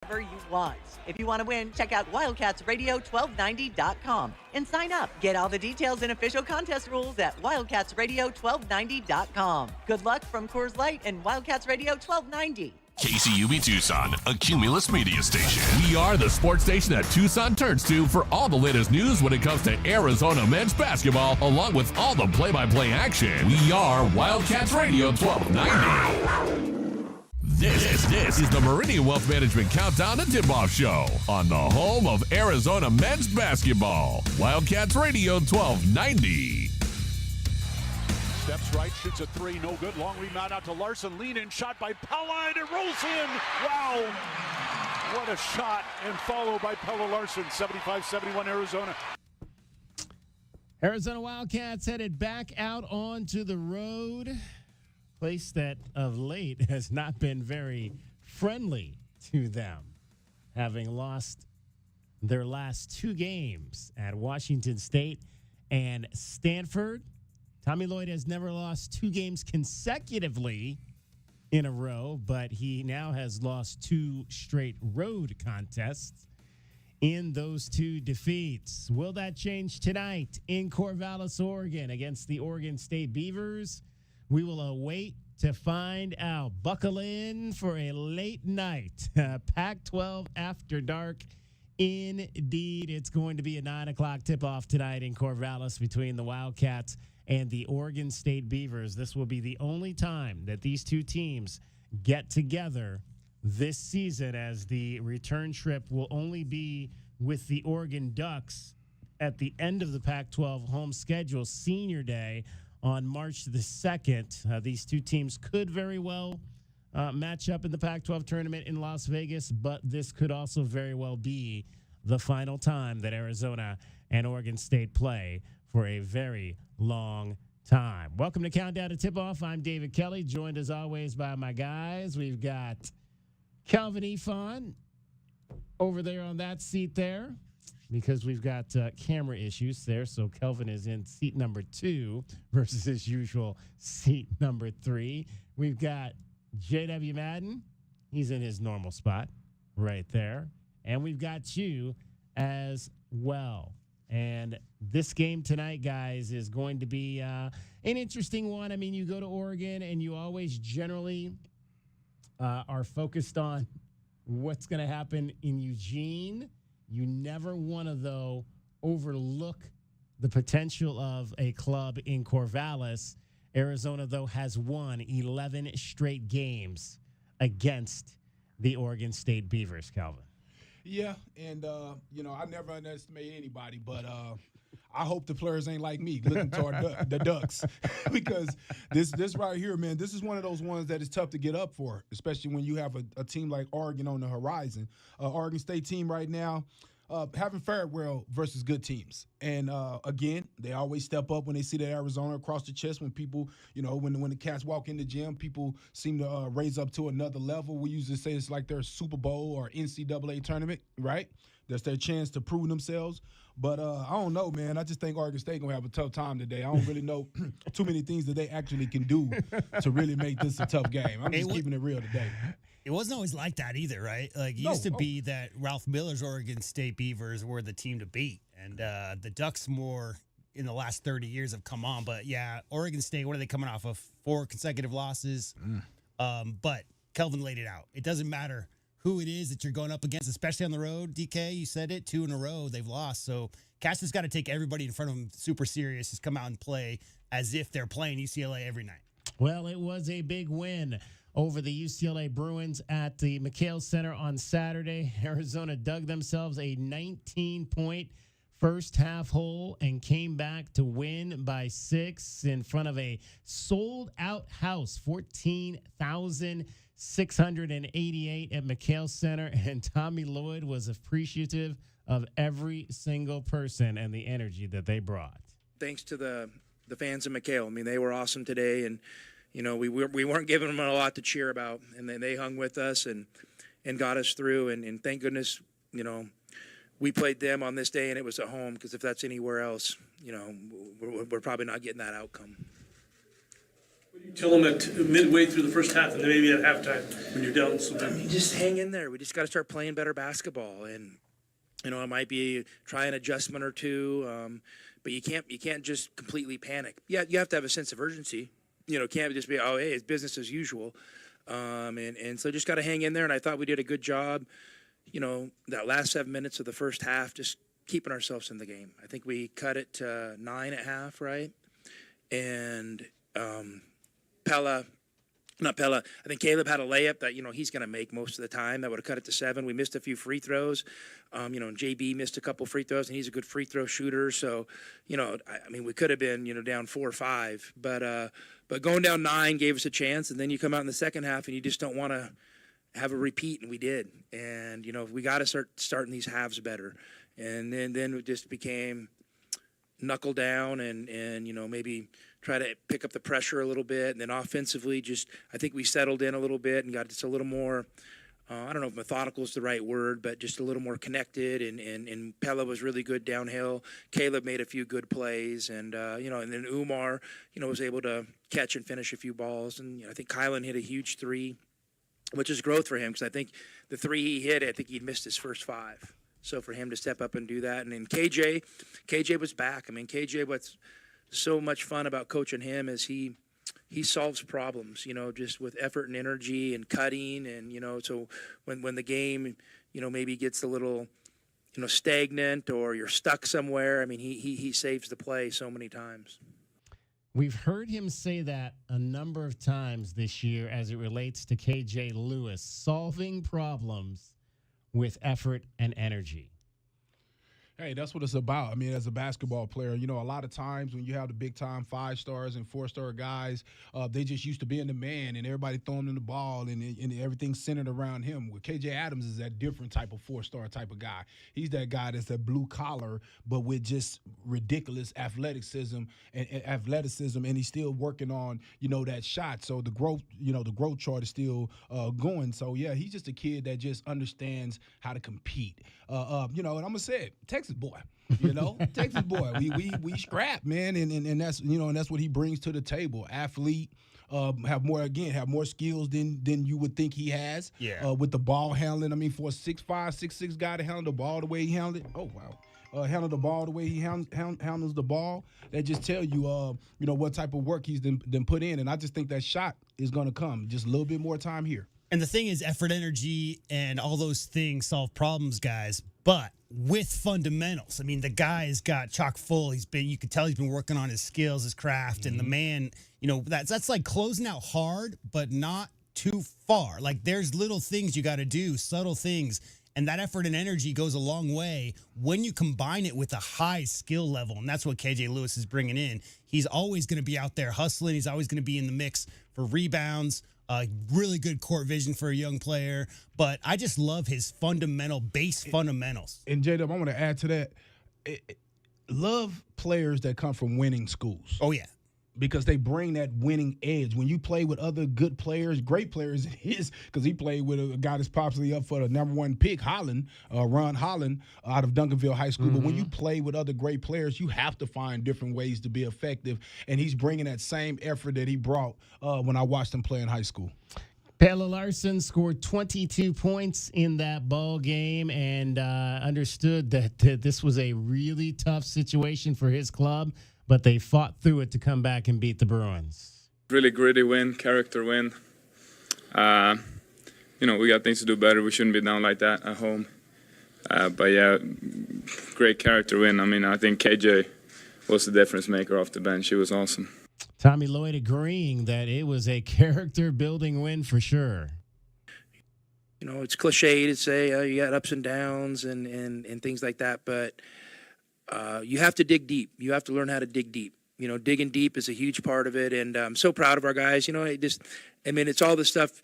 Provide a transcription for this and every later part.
whatever you want. If you want to win, check out wildcatsradio1290.com and sign up. Get all the details and official contest rules at wildcatsradio1290.com. Good luck from Coors Light and Wildcats Radio 1290. KCUB Tucson, a Cumulus media station. We are the sports station that Tucson turns to for all the latest news when it comes to Arizona men's basketball, along with all the play-by-play action. We are Wildcats Radio 1290. This is the Meridian Wealth Management Countdown and Tip-Off Show on the home of Arizona men's basketball. Wildcats Radio 1290. Steps right, shoots a three, no good. Long rebound out to Larson. Lean in, shot by Pella, and it rolls in. Wow. What a shot, and followed by Pella Larson. 75-71 Arizona. Arizona Wildcats headed back out onto the road. Place that of late has not been very friendly to them, having lost their last two games at Washington State and Stanford. Tommy Lloyd has never lost two games consecutively in a row, but he now has lost two straight road contests in those two defeats. Will that change tonight in Corvallis, Oregon against the Oregon State Beavers? We will await to find out. Buckle in for a late night Pac-12 After Dark. Indeed, it's going to be a 9 o'clock tip-off tonight in Corvallis between the Wildcats and the Oregon State Beavers. This will be the only time that these two teams get together this season, as the return trip will only be with the Oregon Ducks at the end of the Pac-12 home schedule, Senior Day, on March the 2nd. These two teams could very well match up in the Pac-12 tournament in Las Vegas, but this could also very well be the final time that Arizona and Oregon State play for a very long time. Welcome to Countdown to Tip-Off. I'm David Kelly, joined as always by my guys. We've got Calvin Efon over there on that seat there, because we've got camera issues there. So Kelvin is in seat number 2 versus his usual seat number 3. We've got J.W. Madden. He's in his normal spot right there. And we've got you as well. And this game tonight, guys, is going to be an interesting one. I mean, you go to Oregon and you always generally are focused on what's going to happen in Eugene. You never want to, though, overlook the potential of a club in Corvallis. Arizona, though, has won 11 straight games against the Oregon State Beavers, Calvin. Yeah, and, I never underestimate anybody, but I hope the players ain't like me looking toward the Ducks, because this right here, man, this is one of those ones that is tough to get up for, especially when you have a team like Oregon on the horizon. Oregon State team right now haven't fared well versus good teams. And, again, they always step up when they see that Arizona across the chest. When people, when the cats walk in the gym, people seem to raise up to another level. We usually say it's like their Super Bowl or NCAA tournament, right? That's their chance to prove themselves. But I don't know, man. I just think Oregon State going to have a tough time today. I don't really know too many things that they actually can do to really make this a tough game. I'm just keeping it real today. It wasn't always like that either, right? Like, it used to be that Ralph Miller's Oregon State Beavers were the team to beat. And the Ducks more in the last 30 years have come on. But, yeah, Oregon State, what are they coming off of? 4 consecutive losses. But Kelvin laid it out. It doesn't matter who it is that you're going up against, especially on the road. DK, you said it, 2 in a row they've lost. So Cash has got to take everybody in front of him super serious, just come out and play as if they're playing UCLA every night. Well, it was a big win over the UCLA Bruins at the McHale Center on Saturday. Arizona dug themselves a 19-point first half hole and came back to win by 6 in front of a sold-out house, 14,688 at McHale Center. And Tommy Lloyd was appreciative of every single person and the energy that they brought. Thanks to the fans of McHale. I mean, they were awesome today, and we weren't giving them a lot to cheer about, and then they hung with us and got us through. And thank goodness, we played them on this day, and it was at home, because if that's anywhere else, we're probably not getting that outcome. Tell them at midway through the first half and then maybe at halftime when you're down so big. Just hang in there. We just got to start playing better basketball, and it might be try an adjustment or two, but you can't just completely panic. Yeah, you have to have a sense of urgency. It can't just be hey, it's business as usual, and so just got to hang in there. And I thought we did a good job. That last 7 minutes of the first half, just keeping ourselves in the game. I think we cut it to 9 at half, right? And I think Caleb had a layup that, he's going to make most of the time. That would have cut it to 7. We missed a few free throws. And JB missed a couple free throws, and he's a good free throw shooter. So, we could have been, down 4 or 5. But going down 9 gave us a chance, and then you come out in the second half, and you just don't want to have a repeat, and we did. And, we got to start starting these halves better. And then it just became knuckle down and maybe try to pick up the pressure a little bit. And then offensively, I think we settled in a little bit and got just a little more, I don't know if methodical is the right word, but just a little more connected. And Pella was really good downhill. Caleb made a few good plays. And, and then Umar, was able to catch and finish a few balls. And I think Kylan hit a huge 3, which is growth for him, because I think the 3 he hit, I think he'd missed his first 5. So for him to step up and do that. And then KJ was back. KJ, what's so much fun about coaching him is he solves problems, just with effort and energy and cutting. And, so when the game, maybe gets a little, stagnant or you're stuck somewhere, he saves the play so many times. We've heard him say that a number of times this year as it relates to KJ Lewis, solving problems with effort and energy. Hey, that's what it's about. As a basketball player, a lot of times when you have the big-time 5-stars and 4-star guys, they just used to being the man and everybody throwing him the ball and everything's centered around him. Well, KJ Adams is that different type of 4-star type of guy. He's that guy that's that blue collar, but with just ridiculous athleticism, and he's still working on, that shot. So the growth chart is still going. So, yeah, he's just a kid that just understands how to compete. And I'm going to say it, Texas boy, Texas boy. We scrap, man, and that's and that's what he brings to the table. Athlete, have more skills than you would think he has. Yeah. With the ball handling. For a 6'5", 6'6" guy to handle the ball the way he handled it. Oh wow. Handle the ball the way he handles the ball. That just tell you, what type of work he's been put in. And I just think that shot is going to come. Just a little bit more time here. And the thing is, effort, energy, and all those things solve problems, guys. But with fundamentals, the guy's got chock full. You can tell he's been working on his skills, his craft, and the man, that's like closing out hard, but not too far. Like there's little things you got to do, subtle things. And that effort and energy goes a long way when you combine it with a high skill level. And that's what KJ Lewis is bringing in. He's always going to be out there hustling. He's always going to be in the mix for rebounds. Really good court vision for a young player. But I just love his fundamentals. And J-Dub, I want to add to that. Love players that come from winning schools. Oh, yeah. Because they bring that winning edge. When you play with other good players, great players, because he played with a guy that's possibly up for the number 1 pick, Ron Holland, out of Duncanville High School. But when you play with other great players, you have to find different ways to be effective. And he's bringing that same effort that he brought when I watched him play in high school. Pella Larson scored 22 points in that ball game and understood that this was a really tough situation for his club, but they fought through it to come back and beat the Bruins. Really gritty win, character win. We got things to do better. We shouldn't be down like that at home. But yeah, great character win. I think KJ was the difference maker off the bench. He was awesome. Tommy Lloyd agreeing that it was a character-building win for sure. It's cliche to say you got ups and downs and things like that, but you have to dig deep. You have to learn how to dig deep. Digging deep is a huge part of it, and I'm so proud of our guys. It's all the stuff,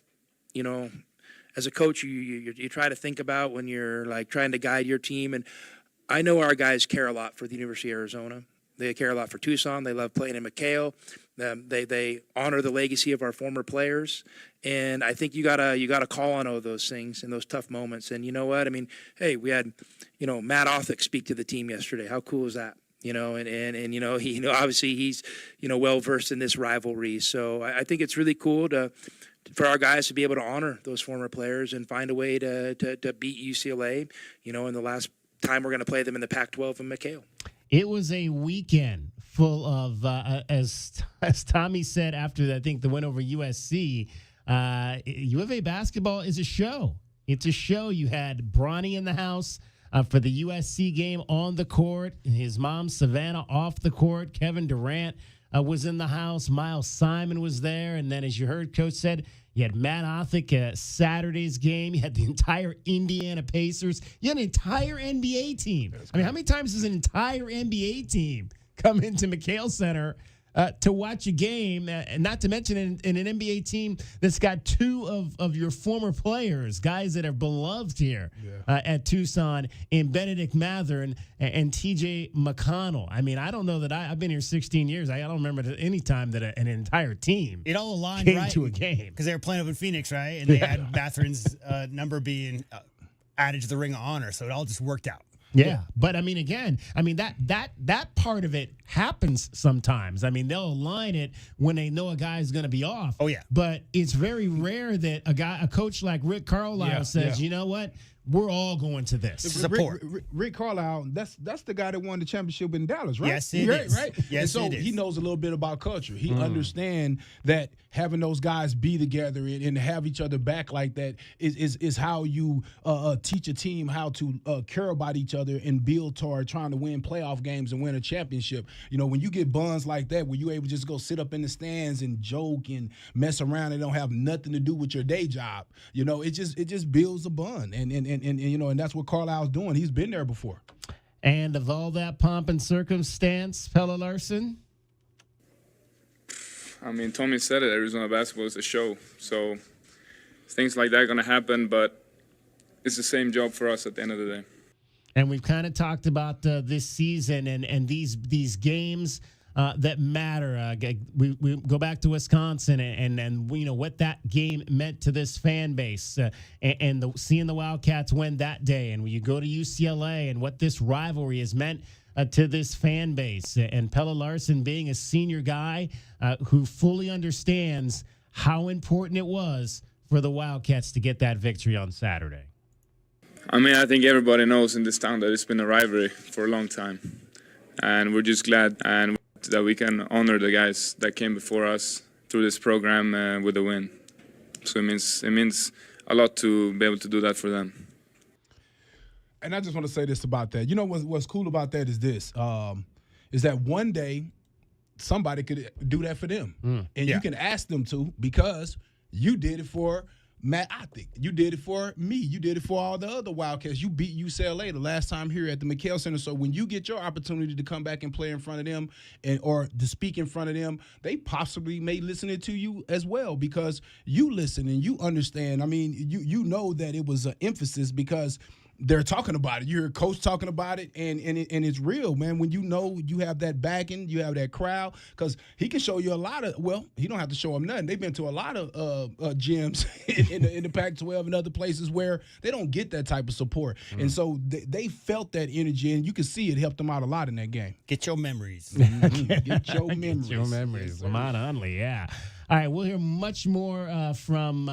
as a coach, you try to think about when you're like trying to guide your team. And I know our guys care a lot for the University of Arizona. They care a lot for Tucson. They love playing in McHale. They honor the legacy of our former players, and I think you gotta call on all those things in those tough moments. And you know what? Hey, we had Matt Othick speak to the team yesterday. How cool is that? and obviously he's well versed in this rivalry. So I think it's really cool for our guys to be able to honor those former players and find a way to beat UCLA. In the last time we're going to play them in the Pac-12 in McHale. It was a weekend full of, as Tommy said after I think the win over USC. U of A basketball is a show. It's a show. You had Bronny in the house for the USC game on the court. His mom, Savannah, off the court. Kevin Durant was in the house. Miles Simon was there. And then, as you heard, Coach said, you had Matt Othick at Saturday's game. You had the entire Indiana Pacers. You had an entire NBA team. I mean, how many times does an entire NBA team come into McHale Center to watch a game, and not to mention in an NBA team that's got two of your former players, guys that are beloved here at Tucson, in Benedict Mather and TJ McConnell. I mean, I don't know that I've been here 16 years. I don't remember any time that an entire team it all aligned came to a game. Because they were playing up in Phoenix, right? And they had Matherin's number being added to the Ring of Honor, so it all just worked out. Yeah, but I mean, again, that part of it happens sometimes. I mean, they'll align it when they know a guy's going to be off. Oh yeah, but it's very rare that a coach like Rick Carlisle says, you know what, we're all going to this. Support. Rick Carlisle, that's the guy that won the championship in Dallas, right? Yes, it is. Right? Yes, and so it is. he knows a little bit about culture. He understands that having those guys be together and have each other back like that is how you teach a team how to care about each other and build toward trying to win playoff games and win a championship. When you get bonds like that, where you able to just go sit up in the stands and joke and mess around and don't have nothing to do with your day job, it just builds a bond. And that's what Carlisle's doing. He's been there before. And of all that pomp and circumstance, Pelle Larsson? I mean, Tommy said it, Arizona basketball is a show. So things like that are going to happen, but it's the same job for us at the end of the day. And we've kind of talked about this season and these games that matter. We go back to Wisconsin and what that game meant to this fan base and seeing the Wildcats win that day. And when you go to UCLA and what this rivalry has meant to this fan base. And Pelle Larsson being a senior guy who fully understands how important it was for the Wildcats to get that victory on Saturday. I mean, I think everybody knows in this town that it's been a rivalry for a long time. And we're just glad and that we can honor the guys that came before us through this program with a win. So it means a lot to be able to do that for them. And I just want to say this about that. What's cool about that is this, is that one day somebody could do that for them. And you can ask them to, because you did it for Matt Othick. You did it for me. You did it for all the other Wildcats. You beat UCLA the last time here at the McHale Center. So when you get your opportunity to come back and play in front of them or to speak in front of them, they possibly may listen to you as well, because you listen and you understand. I mean, you know that it was an emphasis because they're talking about it. You hear Coach talking about it, and it's real, man. When you have that backing, you have that crowd, because he can show you a lot of. Well, he don't have to show them nothing. They've been to a lot of gyms in the Pac-12 and other places where they don't get that type of support, and so they felt that energy, and you can see it helped them out a lot in that game. Get your memories. Get your memories. Get your memories. Lamont Hunley, yeah. All right, we'll hear much more from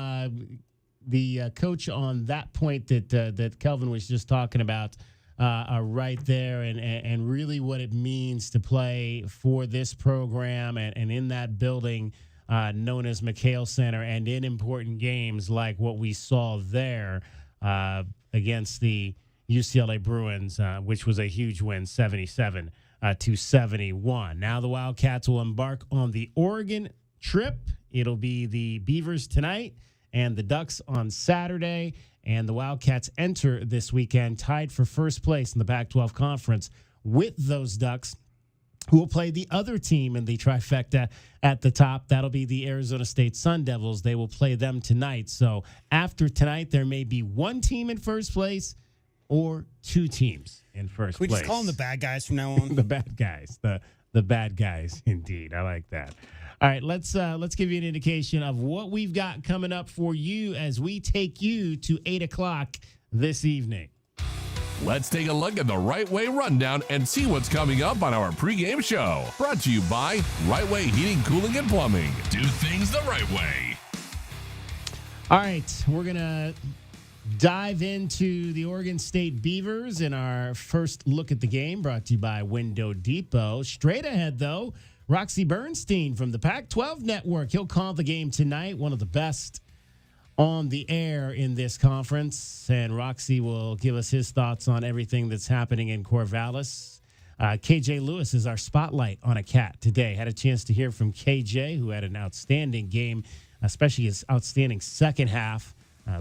the coach on that point that Kelvin was just talking about right there, and really what it means to play for this program and in that building known as McHale Center, and in important games like what we saw there against the UCLA Bruins, which was a huge win, 77-71. Now the Wildcats will embark on the Oregon trip. It'll be the Beavers tonight and the Ducks on Saturday, and the Wildcats enter this weekend tied for first place in the Pac-12 Conference with those Ducks, who will play the other team in the trifecta at the top. That'll be the Arizona State Sun Devils. They will play them tonight. So after tonight, there may be one team in first place or two teams in first place. We just call them the bad guys from now on? The bad guys. The bad guys, indeed. I like that. All right, let's give you an indication of what we've got coming up for you as we take you to 8 o'clock this evening. Let's take a look at the Right Way Rundown and see what's coming up on our pregame show. Brought to you by Right Way Heating, Cooling, and Plumbing. Do things the right way. All right, we're going to dive into the Oregon State Beavers in our first look at the game, brought to you by Window Depot. Straight ahead, though, Roxy Bernstein from the Pac-12 Network. He'll call the game tonight, one of the best on the air in this conference. And Roxy will give us his thoughts on everything that's happening in Corvallis. KJ Lewis is our spotlight on a cat today. Had a chance to hear from KJ, who had an outstanding game, especially his outstanding second half.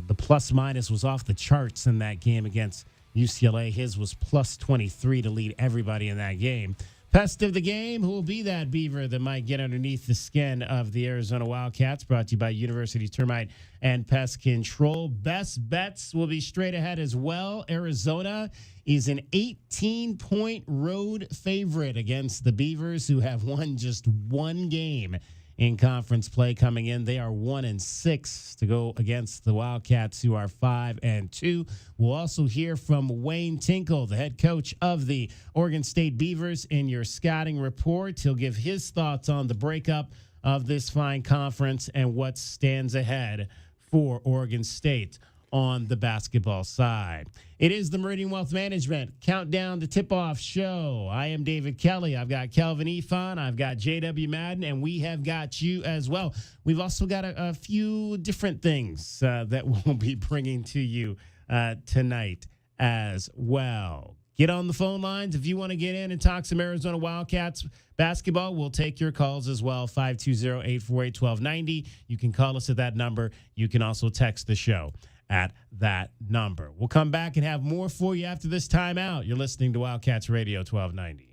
The plus-minus was off the charts in that game against UCLA. His was plus 23 to lead everybody in that game. Pest of the game, who will be that Beaver that might get underneath the skin of the Arizona Wildcats? Brought to you by University Termite and Pest Control. Best bets will be straight ahead as well. Arizona is an 18-point road favorite against the Beavers, who have won just one game in conference play coming in. They are 1-6 to go against the Wildcats, who are 5-2. We'll also hear from Wayne Tinkle, the head coach of the Oregon State Beavers, in your scouting report. He'll give his thoughts on the breakup of this fine conference and what stands ahead for Oregon State on the basketball side. It is the Meridian Wealth Management Countdown to Tip-Off show. I am David Kelly. I've got Kelvin Efon. I've got J.W. Madden, and we have got you as well. We've also got a few different things that we'll be bringing to you tonight as well. Get on the phone lines if you want to get in and talk some Arizona Wildcats basketball. We'll take your calls as well, 520-848-1290. You can call us at that number. You can also text the show at that number. We'll come back and have more for you after this timeout. You're listening to Wildcats Radio 1290.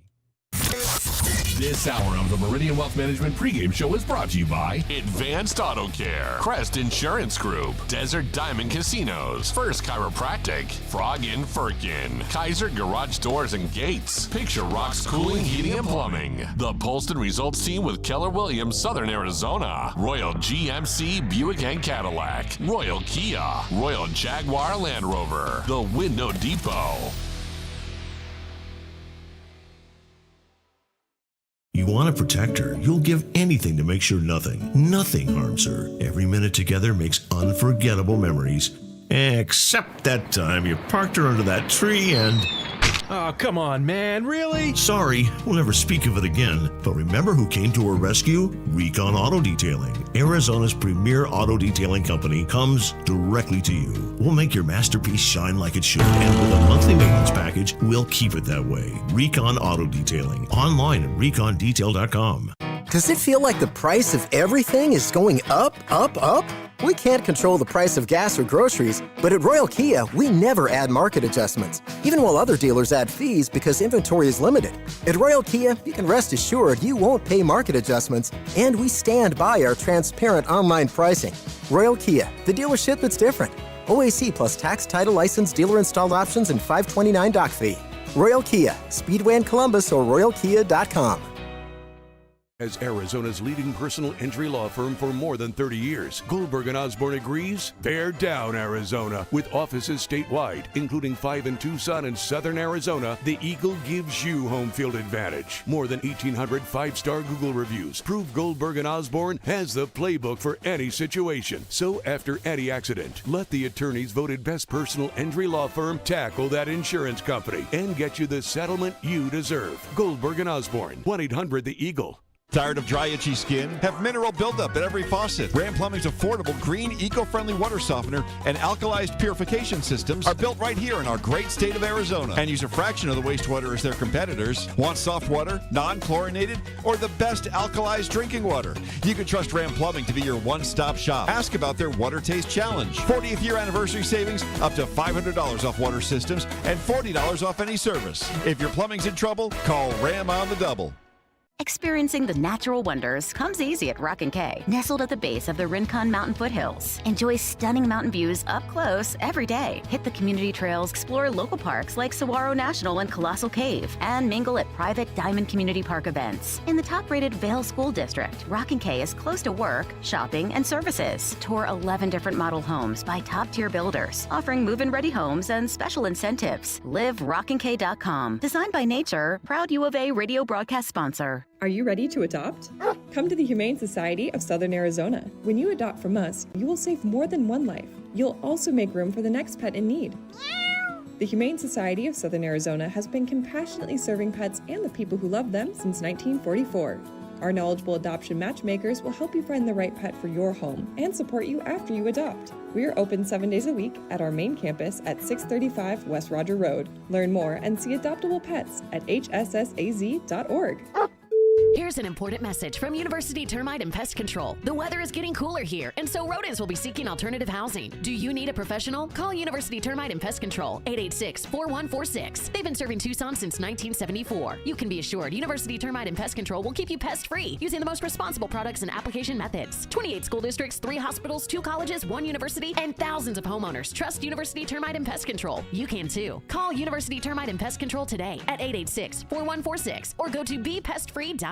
This hour of the Meridian Wealth Management pregame show is brought to you by Advanced Auto Care, Crest Insurance Group, Desert Diamond Casinos, First Chiropractic, Frog in Firkin, Kaiser Garage Doors and Gates, Picture Rocks Cooling, Heating, and Plumbing, the Polston Results Team with Keller Williams, Southern Arizona, Royal GMC Buick and Cadillac, Royal Kia, Royal Jaguar Land Rover, the Window Depot. You want to protect her. You'll give anything to make sure nothing harms her. Every minute together makes unforgettable memories. Except that time you parked her under that tree and... Oh, come on, man. Really? Sorry, we'll never speak of it again. But remember who came to her rescue? Recon Auto Detailing. Arizona's premier auto detailing company comes directly to you. We'll make your masterpiece shine like it should. And with a monthly maintenance package, we'll keep it that way. Recon Auto Detailing. Online at recondetail.com. Does it feel like the price of everything is going up, up, up? We can't control the price of gas or groceries, but at Royal Kia, we never add market adjustments, even while other dealers add fees because inventory is limited. At Royal Kia, you can rest assured you won't pay market adjustments, and we stand by our transparent online pricing. Royal Kia, the dealership that's different. OAC plus tax, title, license, dealer installed options, and $529 doc fee. Royal Kia, Speedway in Columbus or royalkia.com. As Arizona's leading personal injury law firm for more than 30 years, Goldberg & Osborne agrees, bear down, Arizona. With offices statewide, including 5 in Tucson and Southern Arizona, the Eagle gives you home field advantage. More than 1,800 5-star Google reviews prove Goldberg & Osborne has the playbook for any situation. So after any accident, let the attorneys voted best personal injury law firm tackle that insurance company and get you the settlement you deserve. Goldberg & Osborne, 1-800-THE-EAGLE. Tired of dry, itchy skin? Have mineral buildup at every faucet. Ram Plumbing's affordable, green, eco-friendly water softener and alkalized purification systems are built right here in our great state of Arizona and use a fraction of the wastewater as their competitors. Want soft water, non-chlorinated, or the best alkalized drinking water? You can trust Ram Plumbing to be your one-stop shop. Ask about their Water Taste Challenge. 40th year anniversary savings, up to $500 off water systems and $40 off any service. If your plumbing's in trouble, call Ram on the double. Experiencing the natural wonders comes easy at Rock & K, nestled at the base of the Rincon Mountain foothills. Enjoy stunning mountain views up close every day. Hit the community trails, explore local parks like Saguaro National and Colossal Cave, and mingle at private Diamond Community Park events. In the top-rated Vail School District, Rock & K is close to work, shopping, and services. Tour 11 different model homes by top-tier builders, offering move-in-ready homes and special incentives. Live rockandk.com. Designed by Nature, proud U of A radio broadcast sponsor. Are you ready to adopt? Come to the Humane Society of Southern Arizona. When you adopt from us, you will save more than one life. You'll also make room for the next pet in need. The Humane Society of Southern Arizona has been compassionately serving pets and the people who love them since 1944. Our knowledgeable adoption matchmakers will help you find the right pet for your home and support you after you adopt. We are open 7 days a week at our main campus at 635 West Roger Road. Learn more and see adoptable pets at hssaz.org. Here's an important message from University Termite and Pest Control. The weather is getting cooler here, and so rodents will be seeking alternative housing. Do you need a professional? Call University Termite and Pest Control, 886-4146. They've been serving Tucson since 1974. You can be assured University Termite and Pest Control will keep you pest-free using the most responsible products and application methods. 28 school districts, 3 hospitals, 2 colleges, 1 university, and thousands of homeowners trust University Termite and Pest Control. You can too. Call University Termite and Pest Control today at 886-4146 or go to bepestfree.com.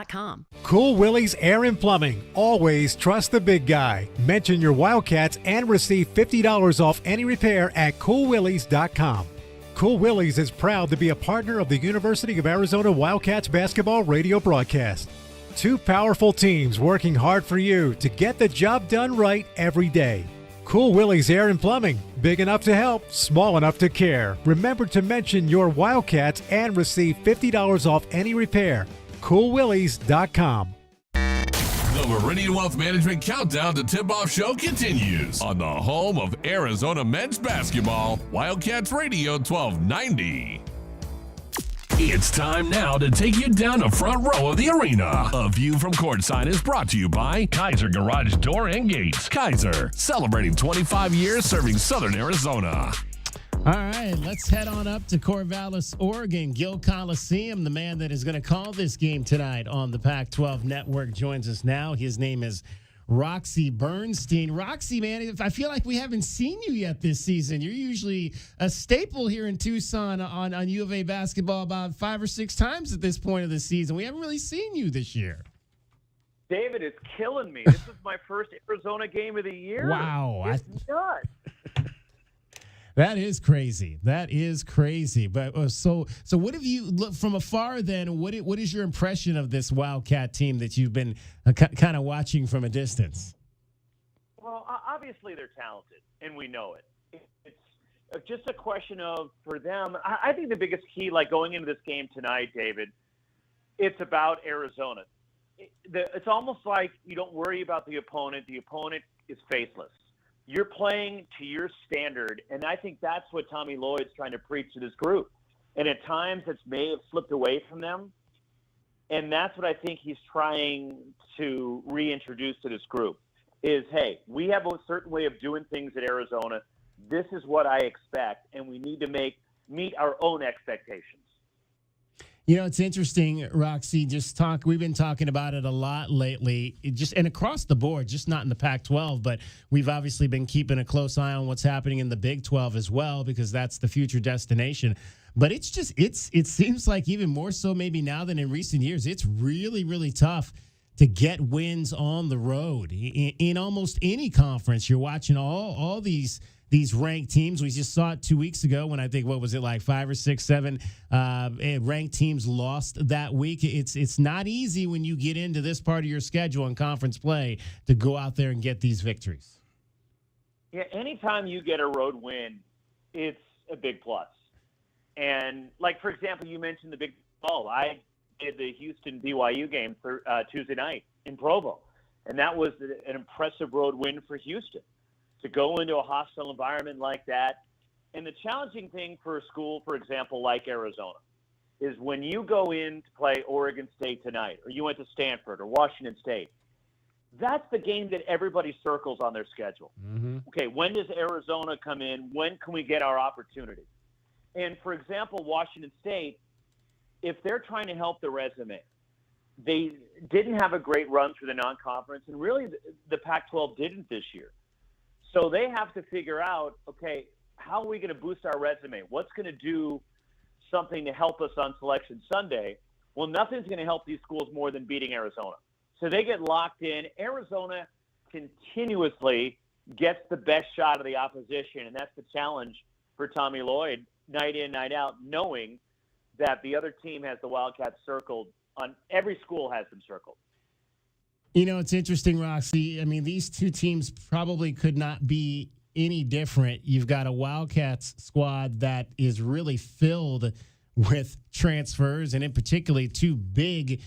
Cool Willie's Air and Plumbing. Always trust the big guy. Mention your Wildcats and receive $50 off any repair at coolwillies.com. Cool Willie's is proud to be a partner of the University of Arizona Wildcats basketball radio broadcast. 2 powerful teams working hard for you to get the job done right every day. Cool Willie's Air and Plumbing. Big enough to help, small enough to care. Remember to mention your Wildcats and receive $50 off any repair. CoolWillies.com. The Meridian Wealth Management Countdown to Tip-Off Show continues on the home of Arizona men's basketball, Wildcats Radio 1290. It's time now to take you down the front row of the arena. A view from courtside is brought to you by Kaiser Garage Door and Gates. Kaiser, celebrating 25 years serving Southern Arizona. All right, let's head on up to Corvallis, Oregon. Gil Coliseum, the man that is going to call this game tonight on the Pac-12 Network, joins us now. His name is Roxy Bernstein. Roxy, man, I feel like we haven't seen you yet this season. You're usually a staple here in Tucson on U of A basketball about 5 or 6 times at this point of the season. We haven't really seen you this year. David, it's killing me. This is my first Arizona game of the year. Wow. It's nuts. That is crazy. That is crazy. But so what have you looked from afar then? What is your impression of this Wildcat team that you've been kind of watching from a distance? Well, obviously they're talented, and we know it. It's just a question of, for them, I think the biggest key, like going into this game tonight, David, it's about Arizona. It's almost like you don't worry about the opponent. The opponent is faceless. You're playing to your standard, and I think that's what Tommy Lloyd's trying to preach to this group. And at times it may have slipped away from them, and that's what I think he's trying to reintroduce to this group is, hey, we have a certain way of doing things at Arizona. This is what I expect, and we need to meet our own expectations. You know, it's interesting, Roxy, we've been talking about it a lot lately, and across the board, just not in the Pac-12, but we've obviously been keeping a close eye on what's happening in the Big 12 as well, because that's the future destination. But it seems like even more so maybe now than in recent years, it's really, really tough to get wins on the road. In almost any conference, you're watching all these ranked teams. We just saw it 2 weeks ago when I think, what was it, like 5 or 6, 7 ranked teams lost that week. It's not easy when you get into this part of your schedule in conference play to go out there and get these victories. Yeah, anytime you get a road win, it's a big plus. And, like, for example, you mentioned the Big 12. I did the Houston-BYU game for Tuesday night in Provo, and that was an impressive road win for Houston. To go into a hostile environment like that. And the challenging thing for a school, for example, like Arizona, is when you go in to play Oregon State tonight, or you went to Stanford or Washington State, that's the game that everybody circles on their schedule. Mm-hmm. Okay, when does Arizona come in? When can we get our opportunity? And, for example, Washington State, if they're trying to help the resume, they didn't have a great run through the non-conference, and really the Pac-12 didn't this year. So they have to figure out, okay, how are we going to boost our resume? What's going to do something to help us on Selection Sunday? Well, nothing's going to help these schools more than beating Arizona. So they get locked in. Arizona continuously gets the best shot of the opposition, and that's the challenge for Tommy Lloyd, night in, night out, knowing that the other team has the Wildcats circled. On every school has them circled. You know, it's interesting, Roxy. I mean, these two teams probably could not be any different. You've got a Wildcats squad that is really filled with transfers, and in particular, two big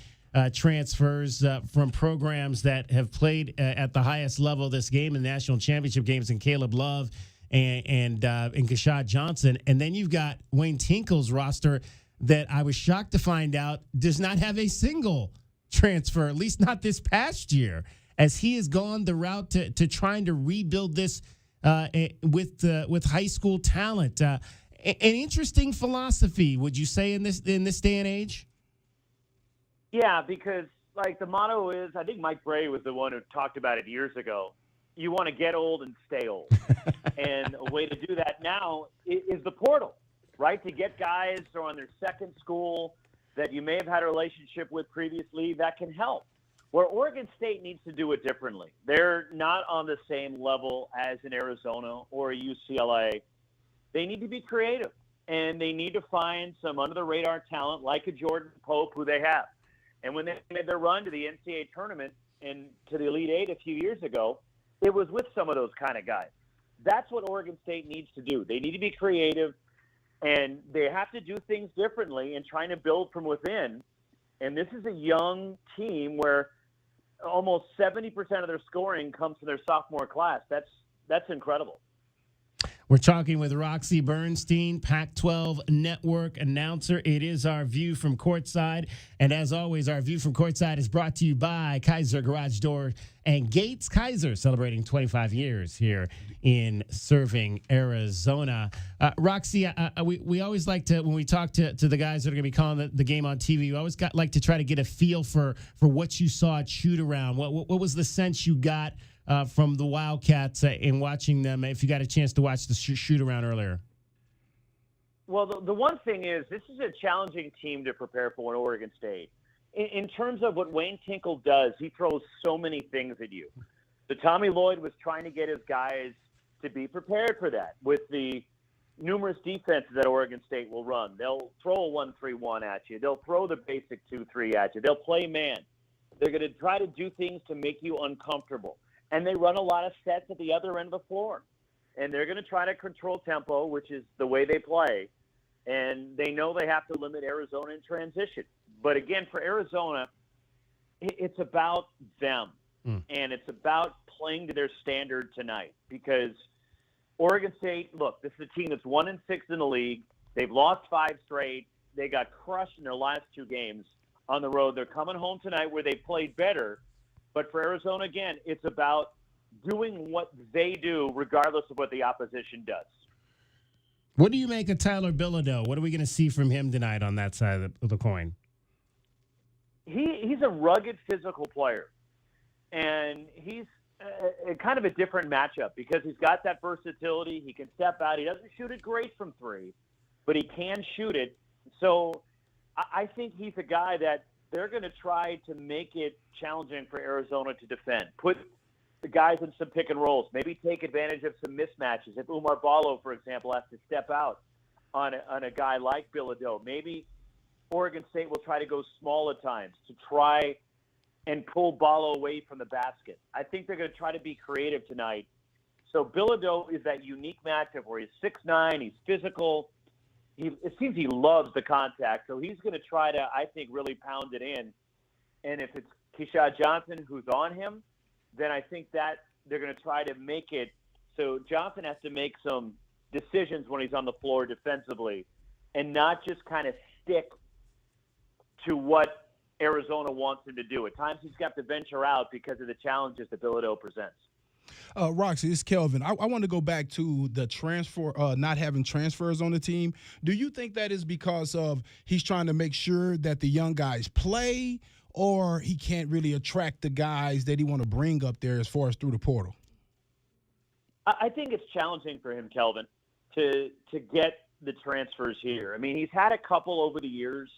transfers from programs that have played at the highest level this game in the national championship games, in Caleb Love and Keshad Johnson. And then you've got Wayne Tinkle's roster that I was shocked to find out does not have a single transfer, at least not this past year, as he has gone the route to trying to rebuild this with high school talent. An interesting philosophy, would you say, in this day and age? Yeah, because like the motto is, I think Mike Bray was the one who talked about it years ago. You want to get old and stay old, and a way to do that now is the portal, right? To get guys who are on their second school that you may have had a relationship with previously, that can help. Where Oregon State needs to do it differently. They're not on the same level as an Arizona or a UCLA. They need to be creative, and they need to find some under-the-radar talent like a Jordan Pope, who they have. And when they made their run to the NCAA tournament and to the Elite Eight a few years ago, it was with some of those kind of guys. That's what Oregon State needs to do. They need to be creative, and they have to do things differently and trying to build from within. And this is a young team where almost 70% of their scoring comes from their sophomore class. That's incredible. We're talking with Roxy Bernstein, Pac-12 Network announcer. It is our View from Courtside. And as always, our View from Courtside is brought to you by Kaiser Garage Door and Gates. Kaiser celebrating 25 years here in serving Arizona. Roxy, we always like to, when we talk to the guys that are going to be calling the game on TV, we always like to try to get a feel for what you saw at shoot-around. What was the sense you got from the Wildcats in watching them, if you got a chance to watch the shoot-around earlier? Well, the one thing is, this is a challenging team to prepare for in Oregon State. In terms of what Wayne Tinkle does, he throws so many things at you. So Tommy Lloyd was trying to get his guys to be prepared for that with the numerous defenses that Oregon State will run. They'll throw a 1-3-1 at you. They'll throw the basic 2-3 at you. They'll play man. They're going to try to do things to make you uncomfortable. And they run a lot of sets at the other end of the floor. And they're going to try to control tempo, which is the way they play. And they know they have to limit Arizona in transition. But again, for Arizona, it's about them. And it's about playing to their standard tonight. Because Oregon State, look, this is a team that's 1-6 in the league. They've lost 5 straight. They got crushed in their last 2 games on the road. They're coming home tonight where they played better. But for Arizona, again, it's about doing what they do regardless of what the opposition does. What do you make of Tyler Bilodeau? What are we going to see from him tonight on that side of the coin? He's a rugged physical player. And he's kind of a different matchup because he's got that versatility. He can step out. He doesn't shoot it great from 3, but he can shoot it. So I think he's a guy that they're going to try to make it challenging for Arizona to defend. Put the guys in some pick and rolls. Maybe take advantage of some mismatches. If Umar Ballo, for example, has to step out on a guy like Bilodeau, maybe Oregon State will try to go small at times to try and pull Ballo away from the basket. I think they're going to try to be creative tonight. So Bilodeau is that unique matchup where he's 6'9", he's physical. It seems he loves the contact, so he's going to try to, I think, really pound it in. And if it's Keshad Johnson who's on him, then I think that they're going to try to make it so Johnson has to make some decisions when he's on the floor defensively and not just kind of stick to what Arizona wants him to do. At times he's got to venture out because of the challenges that Bilodeau presents. Roxy, this is Kelvin. I want to go back to the transfer, not having transfers on the team. Do you think that is because of he's trying to make sure that the young guys play, or he can't really attract the guys that he want to bring up there as far as through the portal? I think it's challenging for him, Kelvin, to get the transfers here. I mean, he's had a couple over the years,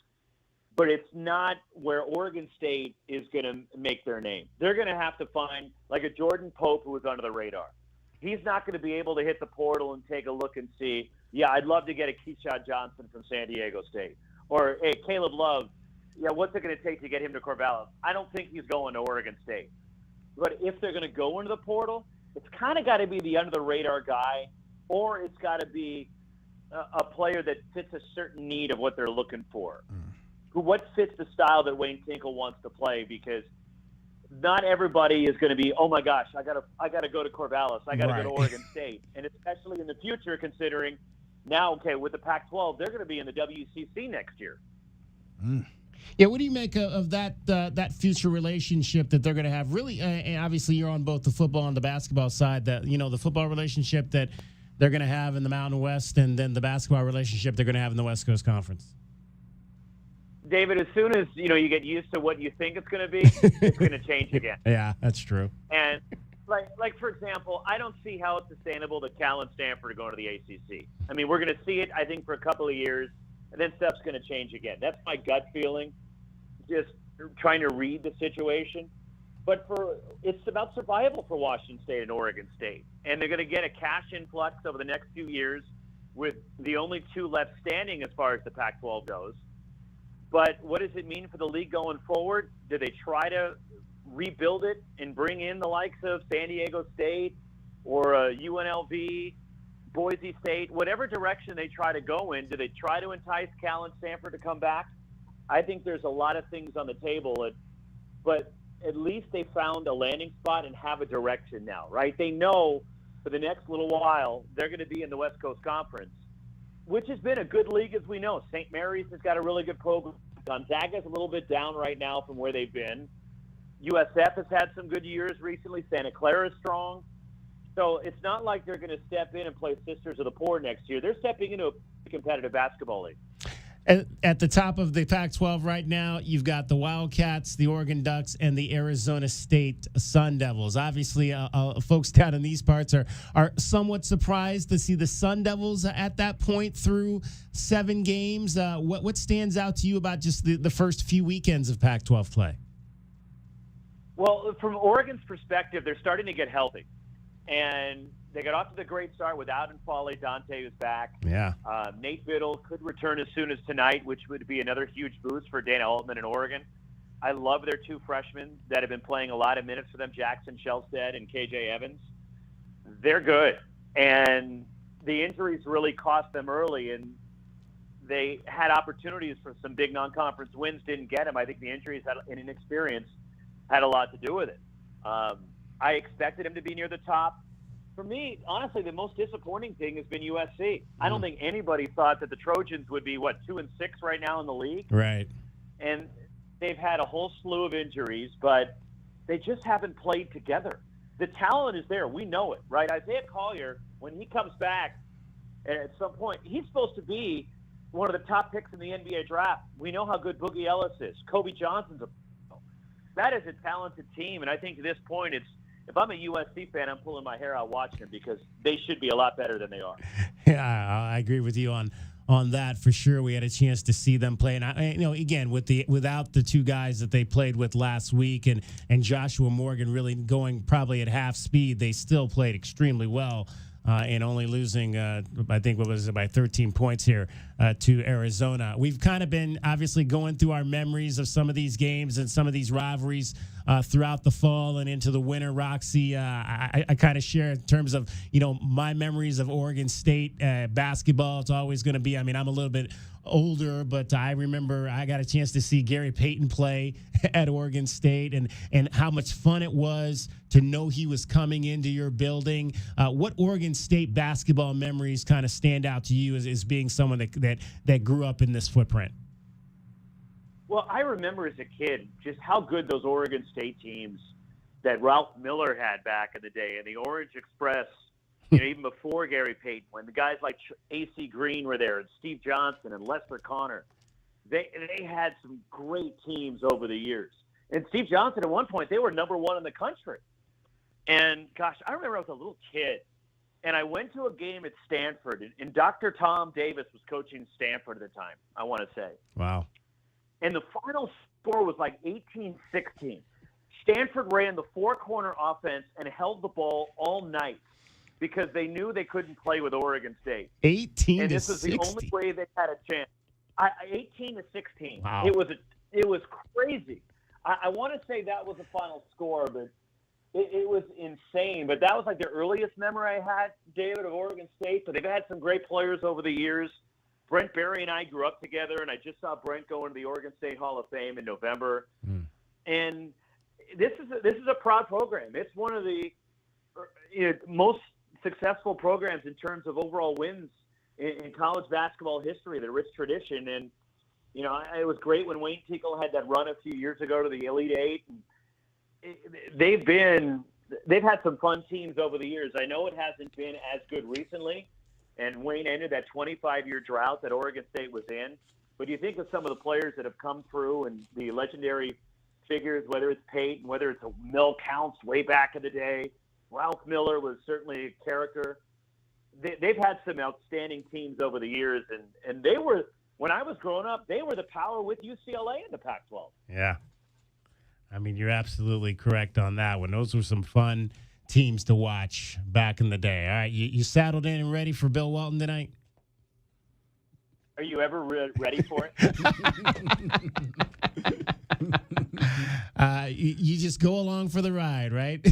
but it's not where Oregon State is going to make their name. They're going to have to find like a Jordan Pope who was under the radar. He's not going to be able to hit the portal and take a look and see, yeah, I'd love to get a Keyshawn Johnson from San Diego State. Or, hey, Caleb Love, yeah, what's it going to take to get him to Corvallis? I don't think he's going to Oregon State. But if they're going to go into the portal, it's kind of got to be the under-the-radar guy, or it's got to be a player that fits a certain need of what they're looking for. What fits the style that Wayne Tinkle wants to play, because not everybody is going to be, oh my gosh, I gotta go to Corvallis, I gotta go to Oregon State, and especially in the future, considering now, okay, with the Pac-12, they're going to be in the WCC next year. Yeah, what do you make of that future relationship that they're going to have? Really, and obviously, you're on both the football and the basketball side. That the football relationship that they're going to have in the Mountain West, and then the basketball relationship they're going to have in the West Coast Conference. David, as soon as you get used to what you think it's going to be, it's going to change again. Yeah, that's true. And like for example, I don't see how it's sustainable that Cal and Stanford are going to the ACC. I mean, we're going to see it, I think, for a couple of years, and then stuff's going to change again. That's my gut feeling. Just trying to read the situation. But it's about survival for Washington State and Oregon State, and they're going to get a cash influx over the next few years with the only two left standing as far as the Pac-12 goes. But what does it mean for the league going forward? Do they try to rebuild it and bring in the likes of San Diego State or UNLV, Boise State, whatever direction they try to go in? Do they try to entice Cal and Stanford to come back? I think there's a lot of things on the table, but at least they found a landing spot and have a direction now, right? They know for the next little while they're going to be in the West Coast Conference, which has been a good league, as we know. St. Mary's has got a really good program. Gonzaga's a little bit down right now from where they've been. USF has had some good years recently. Santa Clara is strong. So it's not like they're going to step in and play Sisters of the Poor next year. They're stepping into a competitive basketball league. At the top of the Pac-12 right now, you've got the Wildcats, the Oregon Ducks, and the Arizona State Sun Devils. Obviously, folks down in these parts are somewhat surprised to see the Sun Devils at that point through 7 games. What stands out to you about just the first few weekends of Pac-12 play? Well, from Oregon's perspective, they're starting to get healthy. And they got off to the great start without N'Faly Dante, who's back. Yeah. Nate Biddle could return as soon as tonight, which would be another huge boost for Dana Altman in Oregon. I love their 2 freshmen that have been playing a lot of minutes for them, Jackson Shelstead and KJ Evans. They're good. And the injuries really cost them early, and they had opportunities for some big non-conference wins, didn't get them. I think the injuries and inexperience had a lot to do with it. I expected him to be near the top. For me, honestly, the most disappointing thing has been USC. I don't think anybody thought that the Trojans would be, 2-6 right now in the league? Right. And they've had a whole slew of injuries, but they just haven't played together. The talent is there. We know it, right? Isaiah Collier, when he comes back at some point, he's supposed to be one of the top picks in the NBA draft. We know how good Boogie Ellis is. Kobe Johnson's that is a talented team, and I think at this point if I'm a USC fan, I'm pulling my hair out watching them because they should be a lot better than they are. Yeah, I agree with you on that for sure. We had a chance to see them play, and again without the 2 guys that they played with last week, and Joshua Morgan really going probably at half speed, they still played extremely well. And only losing, I think, by 13 points here to Arizona. We've kind of been obviously going through our memories of some of these games and some of these rivalries throughout the fall and into the winter. Roxy, I kind of share in terms of, my memories of Oregon State basketball. It's always going to be, I'm a little bit older, but I remember I got a chance to see Gary Payton play at Oregon State and how much fun it was to know he was coming into your building. What Oregon State basketball memories kind of stand out to you as being someone that grew up in this footprint? Well, I remember as a kid just how good those Oregon State teams that Ralph Miller had back in the day, and the Orange Express, even before Gary Payton, when the guys like A.C. Green were there and Steve Johnson and Lester Connor, they had some great teams over the years. And Steve Johnson, at one point, they were number 1 in the country. And, gosh, I remember I was a little kid, and I went to a game at Stanford, and Dr. Tom Davis was coaching Stanford at the time, I want to say. Wow. And the final score was like 18-16. Stanford ran the four-corner offense and held the ball all night because they knew they couldn't play with Oregon State. 18 and to this was 60. the only way they had a chance. 18-16. Wow. It was crazy. I want to say that was the final score, but it was insane. But that was like the earliest memory I had, David, of Oregon State. But they've had some great players over the years. Brent Berry and I grew up together, and I just saw Brent go into the Oregon State Hall of Fame in November. And this is a proud program. It's one of the most successful programs in terms of overall wins in college basketball history, the rich tradition. And, it was great when Wayne Tinkle had that run a few years ago to the Elite Eight. They've had some fun teams over the years. I know it hasn't been as good recently, and Wayne ended that 25-year drought that Oregon State was in. But you think of some of the players that have come through and the legendary figures, whether it's Peyton, whether it's Mel Counts way back in the day. Ralph Miller was certainly a character. They've had some outstanding teams over the years, and they were, when I was growing up, they were the power with UCLA in the Pac-12. Yeah. I mean, you're absolutely correct on that one. Those were some fun teams to watch back in the day. All right, you settled in and ready for Bill Walton tonight? Are you ever ready for it? You just go along for the ride, right?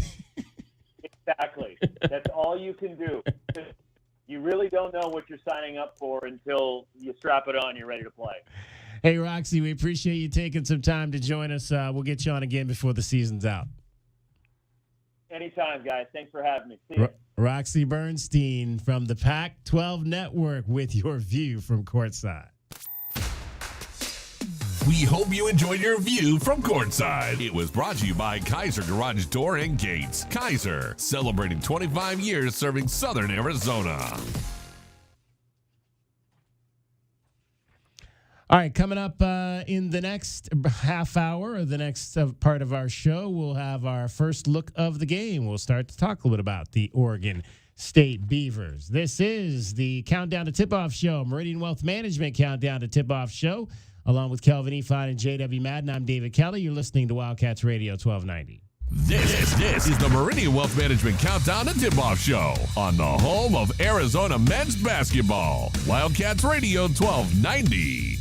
Exactly. That's all you can do. You really don't know what you're signing up for until you strap it on, you're ready to play. Hey, Roxy, we appreciate you taking some time to join us. We'll get you on again before the season's out. Anytime, guys. Thanks for having me. See you. Roxy Bernstein from the Pac-12 Network with your view from courtside. We hope you enjoyed your view from courtside. It was brought to you by Kaiser Garage Door and Gates. Kaiser, celebrating 25 years serving Southern Arizona. All right, coming up in the next half hour, or the next part of our show, we'll have our first look of the game. We'll start to talk a little bit about the Oregon State Beavers. This is the Countdown to Tip-Off Show, Meridian Wealth Management Countdown to Tip-Off Show. Along with Kelvin Efon and JW Madden, I'm David Kelly. You're listening to Wildcats Radio 1290. This is the Meridian Wealth Management Countdown to Tip-Off Show on the home of Arizona men's basketball. Wildcats Radio 1290.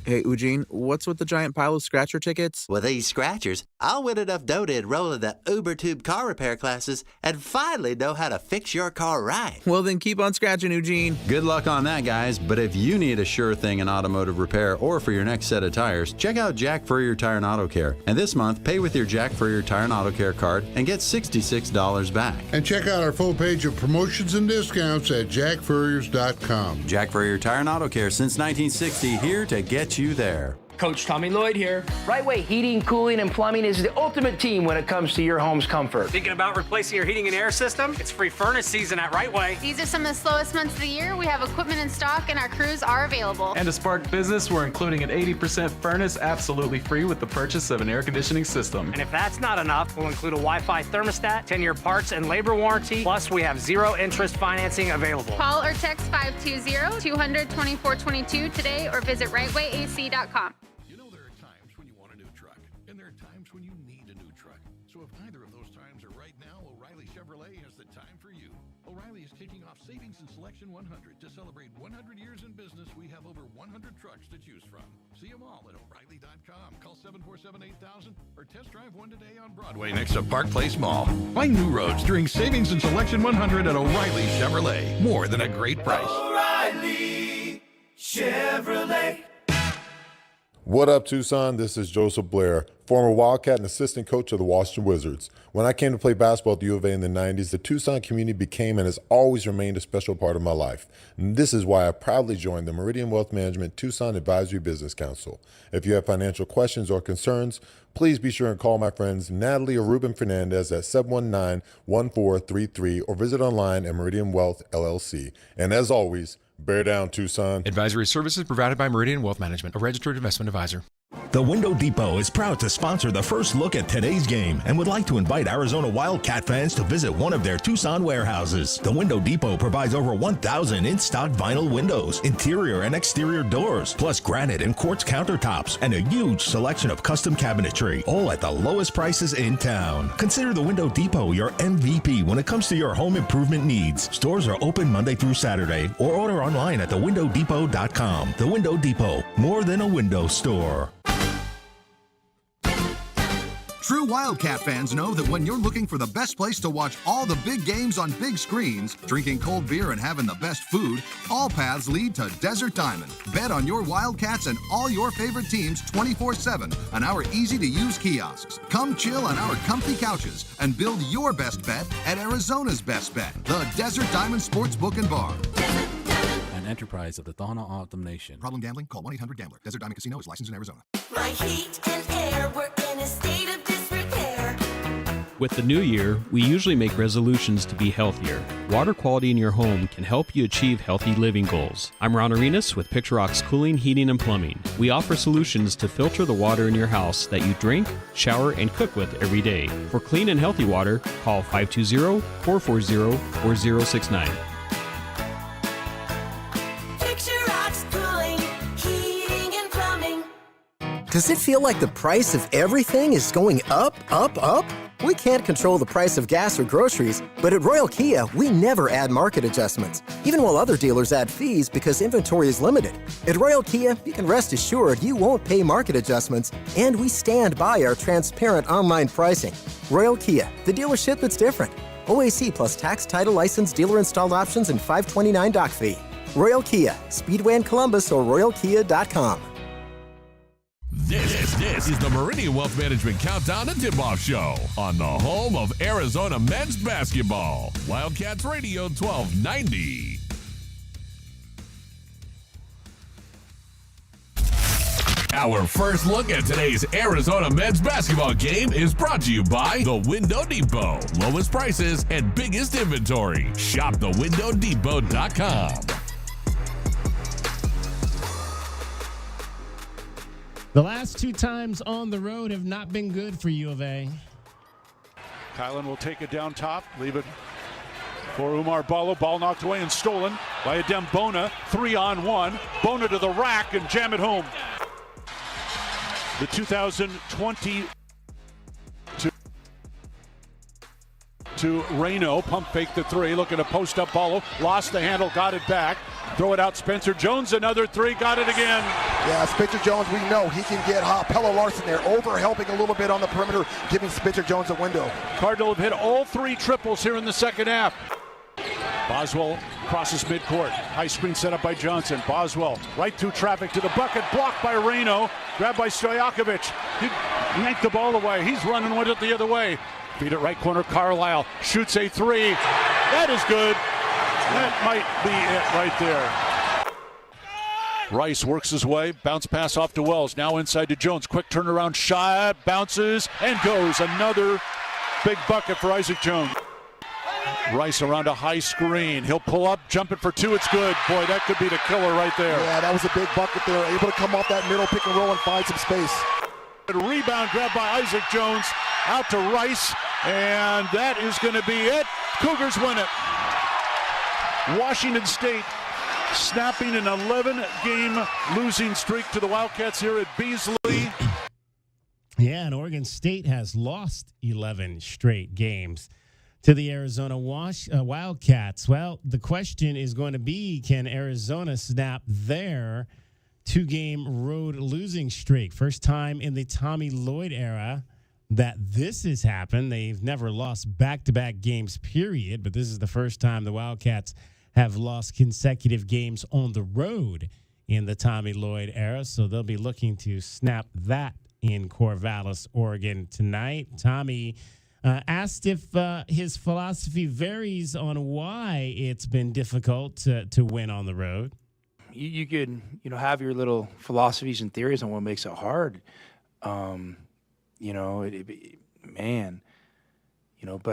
Hey, Eugene, what's with the giant pile of scratcher tickets? With these scratchers, I'll win enough dough to enroll in the UberTube car repair classes and finally know how to fix your car right. Well, then keep on scratching, Eugene. Good luck on that, guys. But if you need a sure thing in automotive repair or for your next set of tires, check out Jack Furrier Tire and Auto Care. And this month, pay with your Jack Furrier Tire and Auto Care card and get $66 back. And check out our full page of promotions and discounts at jackfurriers.com. Jack Furrier Tire and Auto Care since 1960, here to get you there. Coach Tommy Lloyd here. Right Way Heating, Cooling, and Plumbing is the ultimate team when it comes to your home's comfort. Thinking about replacing your heating and air system? It's free furnace season at Right Way. These are some of the slowest months of the year. We have equipment in stock and our crews are available. And to spark business, we're including an 80% furnace absolutely free with the purchase of an air conditioning system. And if that's not enough, we'll include a Wi-Fi thermostat, 10-year parts and labor warranty, plus we have zero interest financing available. Call or text 520-200-2422 today or visit rightwayac.com. Savings and Selection 100. To celebrate 100 years in business, we have over 100 trucks to choose from. See them all at O'Reilly.com. Call 747-8000 or test drive one today on Broadway next to Park Place Mall. Find new roads during Savings and Selection 100 at O'Reilly Chevrolet. More than a great price. O'Reilly Chevrolet. What up, Tucson? This is Joseph Blair, former Wildcat and assistant coach of the Washington Wizards. When I came to play basketball at the U of A in the 90s, the Tucson community became and has always remained a special part of my life. And this is why I proudly joined the Meridian Wealth Management Tucson Advisory Business Council. If you have financial questions or concerns, please be sure and call my friends Natalie or Ruben Fernandez at 719-1433 or visit online at Meridian Wealth LLC. And as always, bear down, Tucson. Advisory services provided by Meridian Wealth Management, a registered investment advisor. The Window Depot is proud to sponsor the first look at today's game and would like to invite Arizona Wildcat fans to visit one of their Tucson warehouses. The Window Depot provides over 1,000 in-stock vinyl windows, interior and exterior doors, plus granite and quartz countertops, and a huge selection of custom cabinetry, all at the lowest prices in town. Consider the Window Depot your MVP when it comes to your home improvement needs. Stores are open Monday through Saturday, or order online at thewindowdepot.com. The Window Depot, more than a window store. True Wildcat fans know that when you're looking for the best place to watch all the big games on big screens, drinking cold beer and having the best food, all paths lead to Desert Diamond. Bet on your Wildcats and all your favorite teams 24/7 on our easy-to-use kiosks. Come chill on our comfy couches and build your best bet at Arizona's best bet, the Desert Diamond Sportsbook and Bar. An enterprise of the Thana Optum Nation. Problem gambling? Call 1-800-GAMBLER. Desert Diamond Casino is licensed in Arizona. My heat and air were in a state of disrepair. With the new year, we usually make resolutions to be healthier. Water quality in your home can help you achieve healthy living goals. I'm Ron Arenas with Picture Rock's Cooling, Heating, and Plumbing. We offer solutions to filter the water in your house that you drink, shower, and cook with every day. For clean and healthy water, call 520-440-4069. Does it feel like the price of everything is going up, up, up? We can't control the price of gas or groceries, but at Royal Kia, we never add market adjustments, even while other dealers add fees because inventory is limited. At Royal Kia, you can rest assured you won't pay market adjustments, and we stand by our transparent online pricing. Royal Kia, the dealership that's different. OAC plus tax, title, license, dealer installed options, and $529 doc fee. Royal Kia, Speedway in Columbus or royalkia.com. This is the Meridian Wealth Management Countdown and Tip-Off Show on the home of Arizona men's basketball. Wildcats Radio 1290. Our first look at today's Arizona men's basketball game is brought to you by The Window Depot. Lowest prices and biggest inventory. Shop thewindowdepot.com. The last two times on the road have not been good for U of A. Kylan will take it down top, leave it for Umar Ballo. Ball knocked away and stolen by Adem Bona. 3-on-1. Bona to the rack and jam it home. The 2020 to Reno. Pump fake the three. Looking to post up Ballo. Lost the handle, got it back. Throw it out, Spencer Jones, another three, got it again. Yeah, Spencer Jones, we know he can get hot. Pello Larson there, over helping a little bit on the perimeter, giving Spencer Jones a window. Cardinal have hit all three triples here in the second half. Boswell crosses midcourt. High screen set up by Johnson. Boswell right through traffic to the bucket, blocked by Reno. Grabbed by Stojakovic. He yanked the ball away. He's running with it the other way. Feed it right corner, Carlisle. Shoots a three. That is good. That might be it right there. Rice works his way. Bounce pass off to Wells. Now inside to Jones. Quick turnaround shot. Bounces and goes. Another big bucket for Isaac Jones. Rice around a high screen. He'll pull up, jump it for two. It's good. Boy, that could be the killer right there. Yeah, that was a big bucket there. Able to come off that middle pick and roll and find some space. A rebound grab by Isaac Jones. Out to Rice. And that is going to be it. Cougars win it. Washington State snapping an 11-game losing streak to the Wildcats here at Beasley. Yeah, and Oregon State has lost 11 straight games to the Arizona Wildcats. Well, the question is going to be, can Arizona snap their two-game road losing streak? First time in the Tommy Lloyd era that this has happened. They've never lost back-to-back games, period, but this is the first time the Wildcats have lost consecutive games on the road in the Tommy Lloyd era, so they'll be looking to snap that in Corvallis, Oregon tonight. Tommy asked if his philosophy varies on why it's been difficult to win on the road. You could, have your little philosophies and theories on what makes it hard. But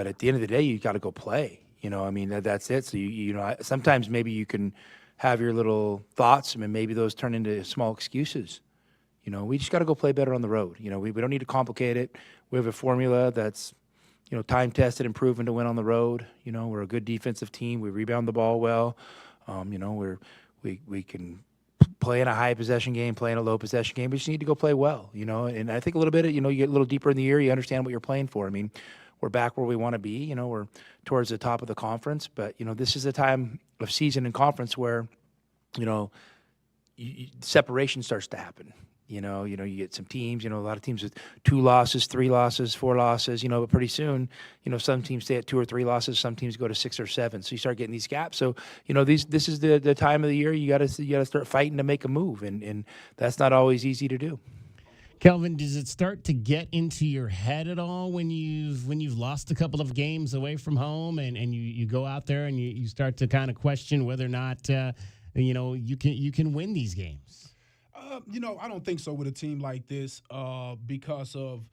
at the end of the day, you got to go play. That's it. So, sometimes maybe you can have your little thoughts, and maybe those turn into small excuses, We just got to go play better on the road. We don't need to complicate it. We have a formula that's, time tested and proven to win on the road. We're a good defensive team. We rebound the ball well. We can play in a high possession game, play in a low possession game. We just need to go play well, And I think a little bit, you get a little deeper in the year, you understand what you're playing for. I mean, we're back where we want to be. We're towards the top of the conference. But, this is a time of season and conference where, separation starts to happen. You get some teams, a lot of teams with 2 losses, 3 losses, 4 losses, but pretty soon, some teams stay at 2 or 3 losses, some teams go to 6 or 7. So you start getting these gaps. So, this is the time of the year you got to start fighting to make a move. And that's not always easy to do. Kelvin, does it start to get into your head at all when you've lost a couple of games away from home and you go out there and you start to kind of question whether or not, you can win these games? I don't think so with a team like this because of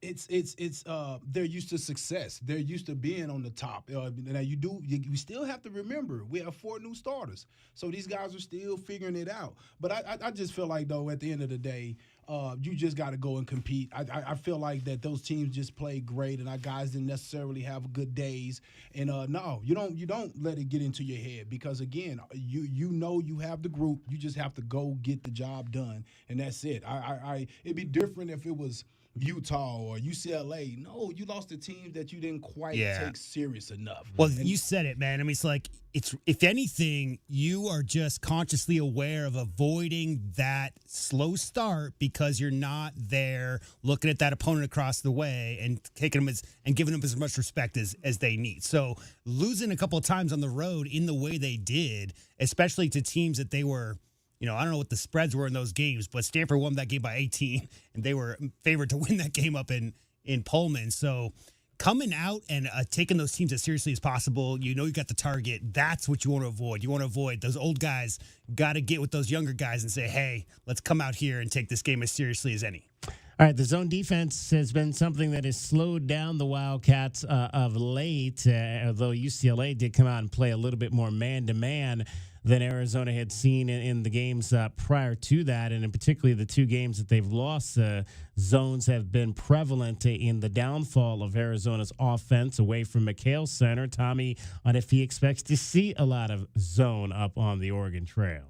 they're used to success. They're used to being on the top. Now you still have to remember we have 4 new starters, so these guys are still figuring it out. But I just feel like though at the end of the day, you just got to go and compete. I feel like that those teams just played great, and our guys didn't necessarily have good days. And no, you don't let it get into your head because again, you have the group. You just have to go get the job done, and that's it. It'd be different if it was Utah or UCLA. No, you lost to teams that you didn't quite take serious enough. Well, you said it, man. I mean, it's if anything, you are just consciously aware of avoiding that slow start because you're not there looking at that opponent across the way and taking them and giving them as much respect as they need. So losing a couple of times on the road in the way they did, especially to teams that they were, I don't know what the spreads were in those games, but Stanford won that game by 18, and they were favored to win that game up in Pullman. So coming out and taking those teams as seriously as possible, you got the target. That's what you want to avoid. You want to avoid those old guys. Got to get with those younger guys and say, hey, let's come out here and take this game as seriously as any. All right, the zone defense has been something that has slowed down the Wildcats of late, although UCLA did come out and play a little bit more man-to-man than Arizona had seen in the games prior to that. And in particular, the 2 games that they've lost, zones have been prevalent in the downfall of Arizona's offense away from McHale Center. Tommy, on if he expects to see a lot of zone up on the Oregon Trail.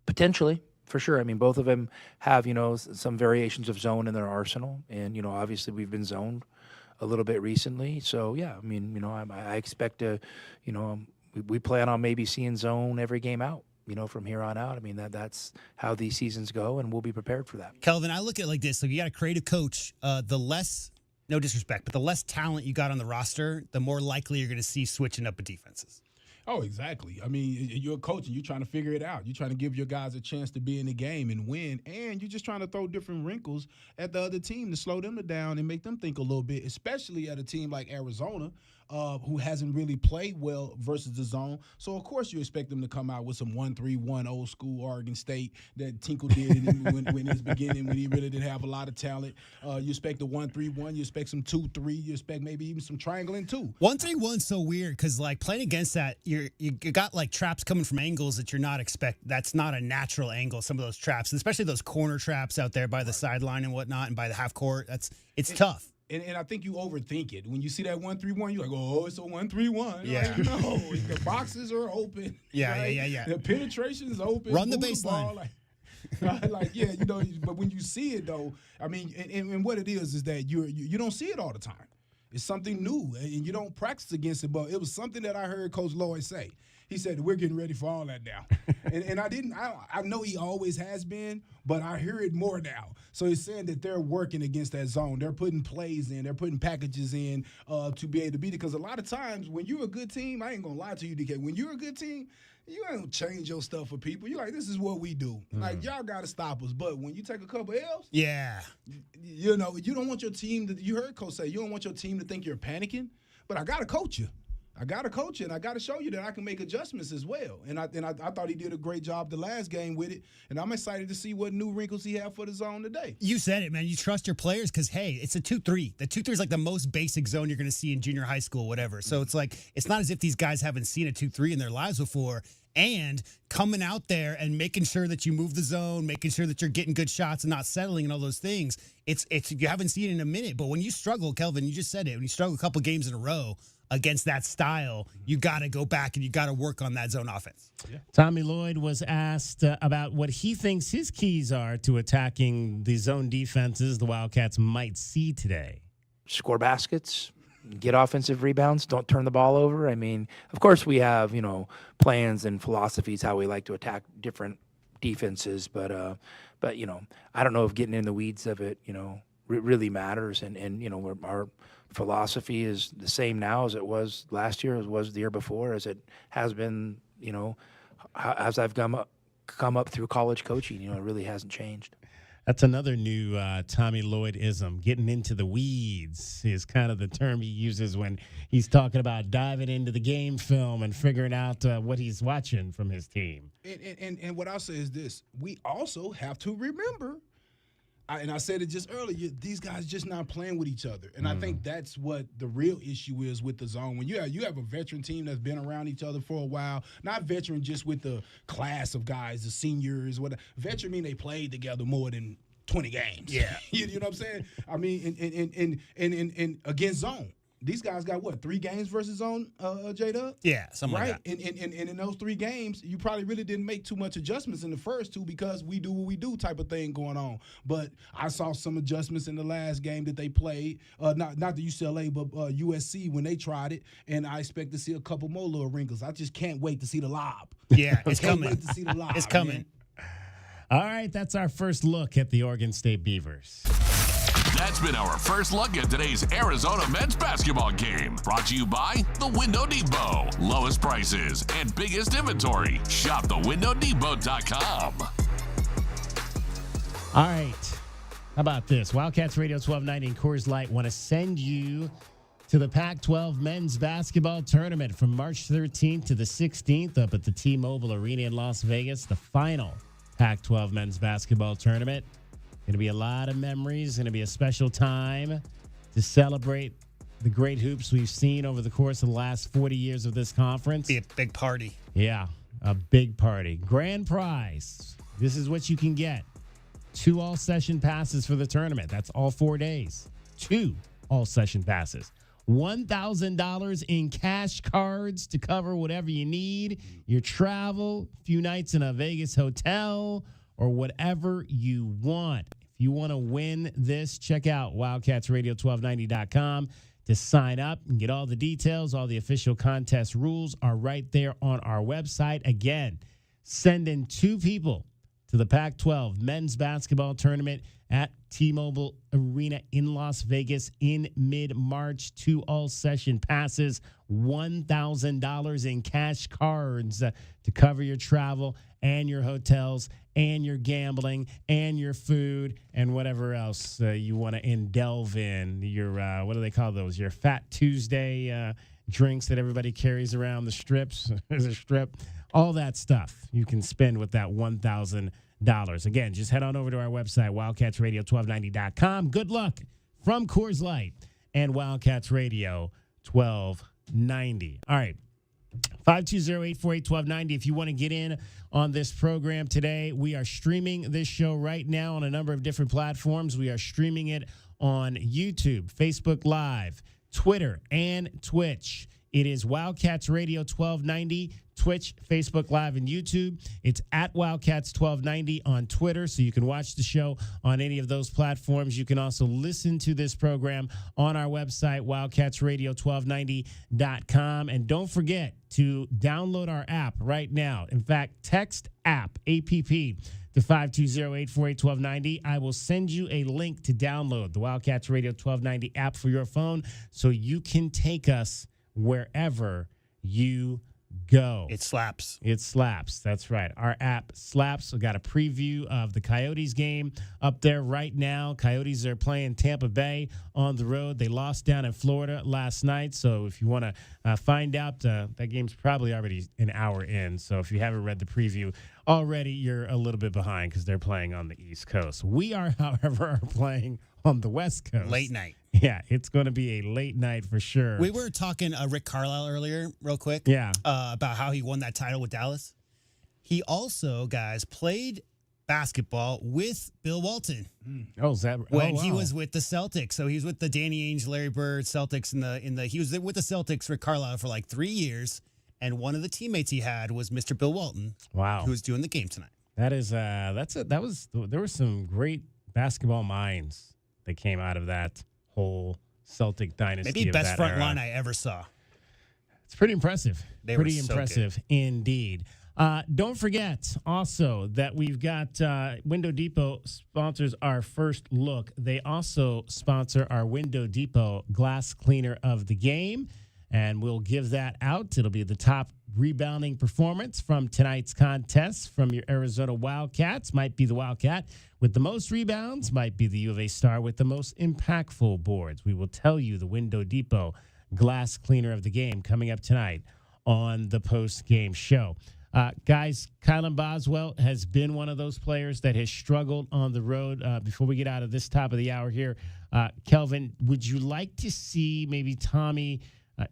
Potentially. For sure. I mean, both of them have, some variations of zone in their arsenal. And, obviously we've been zoned a little bit recently. So, yeah, I mean, I expect to, we plan on maybe seeing zone every game out, from here on out. I mean, that's how these seasons go, and we'll be prepared for that. Kelvin, I look at it like this. So you got a creative coach. The less, no disrespect, but the less talent you got on the roster, the more likely you're going to see switching up with defenses. Oh, exactly. I mean, you're a coach and you're trying to figure it out. You're trying to give your guys a chance to be in the game and win, and you're just trying to throw different wrinkles at the other team to slow them down and make them think a little bit, especially at a team like Arizona, who hasn't really played well versus the zone. So, of course, you expect them to come out with some 1-3-1 old school Oregon State that Tinkle did when his beginning, when he really didn't have a lot of talent. You expect the 1-3-1. You expect some 2-3. You expect maybe even some triangling too. 1-3-1's so weird because, playing against that, you got, traps coming from angles that you're not that's not a natural angle, some of those traps, especially those corner traps out there by the sideline and whatnot and by the half court. It's tough. And I think you overthink it. When you see that 1-3-1, you're like, oh, it's a 1-3-1. Yeah. No, the boxes are open. Yeah, right? yeah. The penetration is open. Run the baseline. But when you see it, though, I mean, and what it is that you don't see it all the time. It's something new, and you don't practice against it. But it was something that I heard Coach Lloyd say. He said, we're getting ready for all that now. and I know he always has been, but I hear it more now. So he's saying that they're working against that zone. They're putting plays in. They're putting packages in to be able to beat it. Because a lot of times when you're a good team, I ain't going to lie to you, DK, when you're a good team, you ain't change your stuff for people. You're like, this is what we do. Y'all got to stop us. But when you take a couple L's, yeah, you don't want your team to, you heard Coach say, you don't want your team to think you're panicking. But I got to coach you. I got to coach you, and I got to show you that I can make adjustments as well. And I thought he did a great job the last game with it, and I'm excited to see what new wrinkles he have for the zone today. You said it, man. You trust your players because, hey, it's a 2-3. The 2-3 is the most basic zone you're going to see in junior high school, whatever. So it's not as if these guys haven't seen a 2-3 in their lives before. and coming out there and making sure that you move the zone, making sure that you're getting good shots and not settling and all those things. It's you haven't seen it in a minute, but when you struggle, Kelvin, you just said it, when you struggle a couple games in a row against that style, you got to go back and you got to work on that zone offense. Yeah. Tommy Lloyd was asked about what he thinks his keys are to attacking the zone defenses the Wildcats might see today. Score baskets, get offensive rebounds, don't turn the ball over. I mean, of course we have, plans and philosophies how we like to attack different defenses, but I don't know if getting in the weeds of it, really matters. And our philosophy is the same now as it was last year, as it was the year before, as it has been, as I've come up through college coaching, it really hasn't changed. That's another new Tommy Lloyd-ism. Getting into the weeds is kind of the term he uses when he's talking about diving into the game film and figuring out what he's watching from his team. And what I'll say is this. We also have to remember, and I said it just earlier, these guys just not playing with each other. And I think that's what the real issue is with the zone. When you have a veteran team that's been around each other for a while, not veteran just with the class of guys, the seniors, whatever. Veteran mean they played together more than 20 games. Yeah. you know what I'm saying? I mean, in against zone. These guys got, 3 games versus zone, J-Dub? Yeah, something right? like that. And in those 3 games, you probably really didn't make too much adjustments in the first 2 because we do what we do type of thing going on. But I saw some adjustments in the last game that they played, not the UCLA, but USC when they tried it, and I expect to see a couple more little wrinkles. I just can't wait to see the lob. Yeah, it's can't coming. wait to see the lob. It's coming. Man. All right, that's our first look at the Oregon State Beavers. That's been our first look at today's Arizona men's basketball game. Brought to you by The Window Depot. Lowest prices and biggest inventory. Shop thewindow.depot.com. All right. How about this? Wildcats Radio 1290 and Coors Light want to send you to the Pac-12 men's basketball tournament from March 13th to the 16th up at the T-Mobile Arena in Las Vegas, the final Pac-12 men's basketball tournament. Going to be a lot of memories. Going to be a special time to celebrate the great hoops we've seen over the course of the last 40 years of this conference. Be a big party. Yeah, a big party. Grand prize. This is what you can get. 2 all-session passes for the tournament. That's all 4 days. 2 all-session passes. $1,000 in cash cards to cover whatever you need. Your travel, a few nights in a Vegas hotel, or whatever you want. If you want to win this, check out WildcatsRadio1290.com to sign up and get all the details. All the official contest rules are right there on our website. Again, send in 2 people to the Pac-12 men's basketball tournament at T-Mobile Arena in Las Vegas in mid-March. 2 all-session passes, $1,000 in cash cards to cover your travel and your hotels and your gambling and your food and whatever else you want to delve in. Your, what do they call those? Your Fat Tuesday drinks that everybody carries around the strips. There's a strip. All that stuff you can spend with that $1,000. Again, just head on over to our website, WildcatsRadio1290.com. Good luck from Coors Light and Wildcats Radio 1290. All right. 520-848-1290. If you want to get in on this program today, we are streaming this show right now on a number of different platforms. We are streaming it on YouTube, Facebook Live, Twitter, and Twitch. It is Wildcats Radio 1290, Twitch, Facebook Live, and YouTube. It's at Wildcats 1290 on Twitter, so you can watch the show on any of those platforms. You can also listen to this program on our website, WildcatsRadio1290.com. And don't forget to download our app right now. In fact, text app, APP, to 520-848-1290. I will send you a link to download the Wildcats Radio 1290 app for your phone so you can take us wherever you go. It slaps. It slaps. That's right. Our app slaps. We got a preview of the Coyotes game up there right now. Coyotes are playing Tampa Bay on the road. They lost down in Florida last night. So if you want to find out, that game's probably already an hour in. So if you haven't read the preview already, you're a little bit behind because they're playing on the East Coast. We are, however, are playing on the West Coast. Late night. Yeah, it's going to be a late night for sure. We were talking Rick Carlisle earlier, real quick. Yeah. About how he won that title with Dallas. he also, guys, played basketball with Bill Walton. Oh, is that when he was with the Celtics? So he was with the Danny Ainge, Larry Bird Celtics he was with the Celtics for Carlisle for like 3 years, and one of the teammates he had was Mr. Bill Walton. Wow, who was doing the game tonight. There were some great basketball minds that came out of that whole Celtic dynasty. Maybe best front era. line I ever saw. It's pretty impressive. They pretty were so impressive indeed. Don't forget also that we've got Window Depot sponsors our first look. They also sponsor our Window Depot glass cleaner of the game, and we'll give that out. It'll be the top rebounding performance from tonight's contest from your Arizona Wildcats. Might be the Wildcat with the most rebounds, might be the U of A Star with the most impactful boards. We will tell you the Window Depot glass cleaner of the game coming up tonight on the post-game show. Guys, Kylan Boswell has been one of those players that has struggled on the road. Before we get out of this top of the hour here, Kelvin, would you like to see maybe Tommy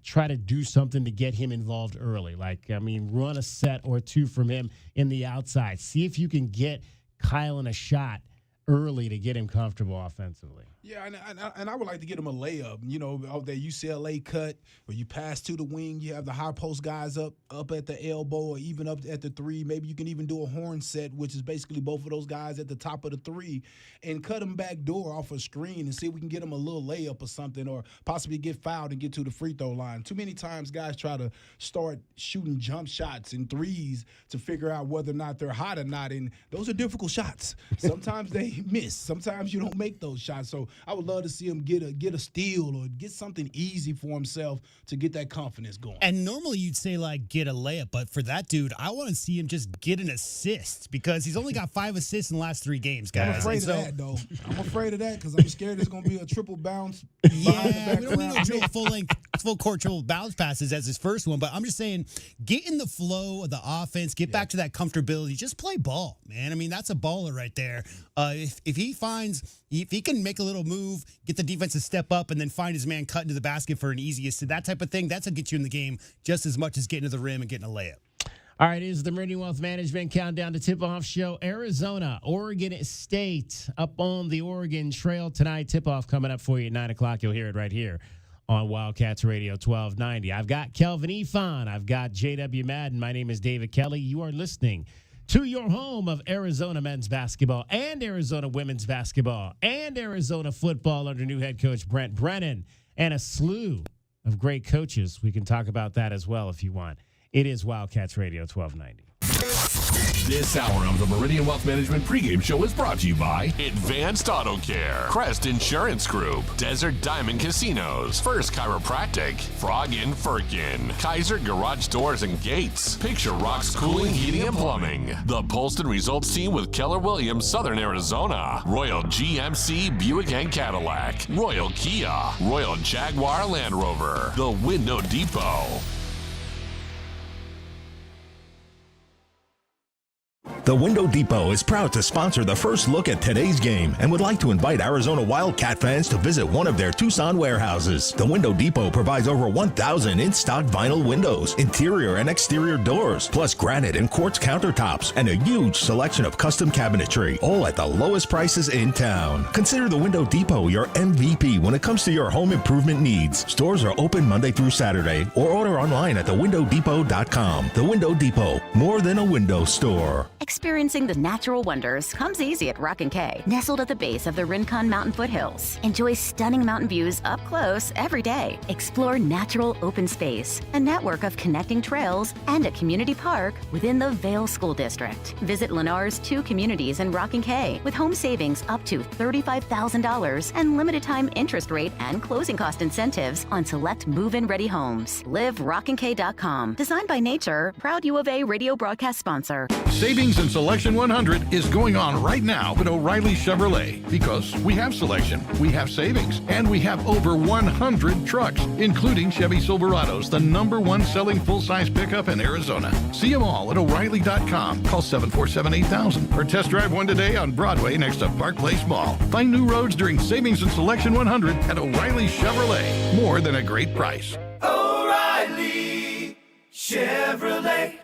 try to do something to get him involved early? Run a set or two from him in the outside. See if you can get Kylan a shot early to get him comfortable offensively. Yeah, and I would like to get him a layup. You know, out that UCLA cut where you pass to the wing, you have the high post guys up at the elbow or even up at the three. Maybe you can even do a horn set, which is basically both of those guys at the top of the three, and cut them back door off a screen and see if we can get them a little layup or something, or possibly get fouled and get to the free throw line. Too many times guys try to start shooting jump shots and threes to figure out whether or not they're hot or not, and those are difficult shots. Sometimes they miss. Sometimes you don't make those shots. So I would love to see him get a steal or get something easy for himself to get that confidence going. And normally you'd say, get a layup, but for that dude, I want to see him just get an assist because he's only got 5 assists in the last 3 games, guys. I'm afraid of that, though. I'm afraid of that because I'm scared it's going to be a triple bounce. Yeah, we don't need no full court triple bounce passes as his first one, but I'm just saying, get in the flow of the offense, get back to that comfortability, just play ball, man. I mean, that's a baller right there. If he can make a little move, get the defense to step up, and then find his man cut into the basket for an easy assist, that type of thing, that's what gets you in the game just as much as getting to the rim and getting a layup. All right, it is the Meridian Wealth Management Countdown to Tip-Off Show. Arizona, Oregon State up on the Oregon Trail tonight. Tip-off coming up for you at 9 o'clock. You'll hear it right here on Wildcats Radio 1290. I've got Kelvin Efon. I've got J.W. Madden. My name is David Kelly. You are listening to your home of Arizona men's basketball and Arizona women's basketball and Arizona football under new head coach Brent Brennan and a slew of great coaches. We can talk about that as well if you want. It is Wildcats Radio 1290. This hour of the Meridian Wealth Management pregame show is brought to you by Advanced Auto Care, Crest Insurance Group, Desert Diamond Casinos, First Chiropractic, Frog in Firkin, Kaiser Garage Doors and Gates, Picture Rocks Cooling, Heating and Plumbing, the Polston Results Team with Keller Williams, Southern Arizona, Royal GMC Buick and Cadillac, Royal Kia, Royal Jaguar Land Rover, the Window Depot. The Window Depot is proud to sponsor the first look at today's game and would like to invite Arizona Wildcat fans to visit one of their Tucson warehouses. The Window Depot provides over 1,000 in-stock vinyl windows, interior and exterior doors, plus granite and quartz countertops, and a huge selection of custom cabinetry, all at the lowest prices in town. Consider the Window Depot your MVP when it comes to your home improvement needs. Stores are open Monday through Saturday, or order online at thewindowdepot.com. The Window Depot, more than a window store. Experiencing the natural wonders comes easy at Rock & Kay. Nestled at the base of the Rincon Mountain foothills. Enjoy stunning mountain views up close every day. Explore natural open space, a network of connecting trails, and a community park within the Vail School District. Visit Lennar's 2 communities in Rock & Kay with home savings up to $35,000 and limited time interest rate and closing cost incentives on select move-in ready homes. LiveRockandK.com. Designed by Nature, proud U of A radio broadcast sponsor. Savings in Selection 100 is going on right now at O'Reilly Chevrolet because we have selection, we have savings, and we have over 100 trucks, including Chevy Silverados, the #1 selling full-size pickup in Arizona. See them all at O'Reilly.com. Call 747-8000 or test drive one today on Broadway next to Park Place Mall. Find new roads during Savings in Selection 100 at O'Reilly Chevrolet. More than a great price. O'Reilly Chevrolet.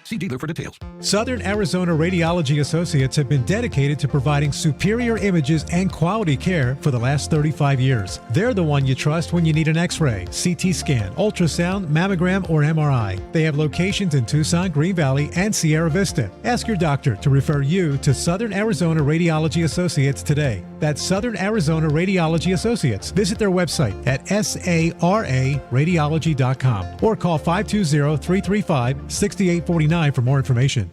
See dealer for details. Southern Arizona Radiology Associates have been dedicated to providing superior images and quality care for the last 35 years. They're the one you trust when you need an X-ray, CT scan, ultrasound, mammogram, or MRI. They have locations in Tucson, Green Valley, and Sierra Vista. Ask your doctor to refer you to Southern Arizona Radiology Associates today. That's Southern Arizona Radiology Associates. Visit their website at sararadiology.com or call 520-335-6849 for more information.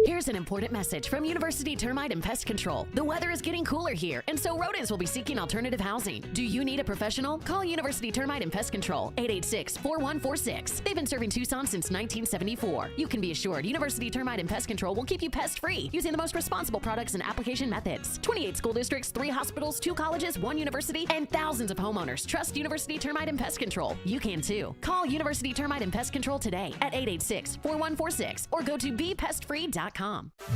Here's an important message from University Termite and Pest Control. The weather is getting cooler here, and so rodents will be seeking alternative housing. Do you need a professional? Call University Termite and Pest Control, 886-4146. They've been serving Tucson since 1974. You can be assured University Termite and Pest Control will keep you pest-free using the most responsible products and application methods. 28 school districts, 3 hospitals, 2 colleges, 1 university, and thousands of homeowners trust University Termite and Pest Control. You can too. Call University Termite and Pest Control today at 886-4146 or go to bepestfree.com.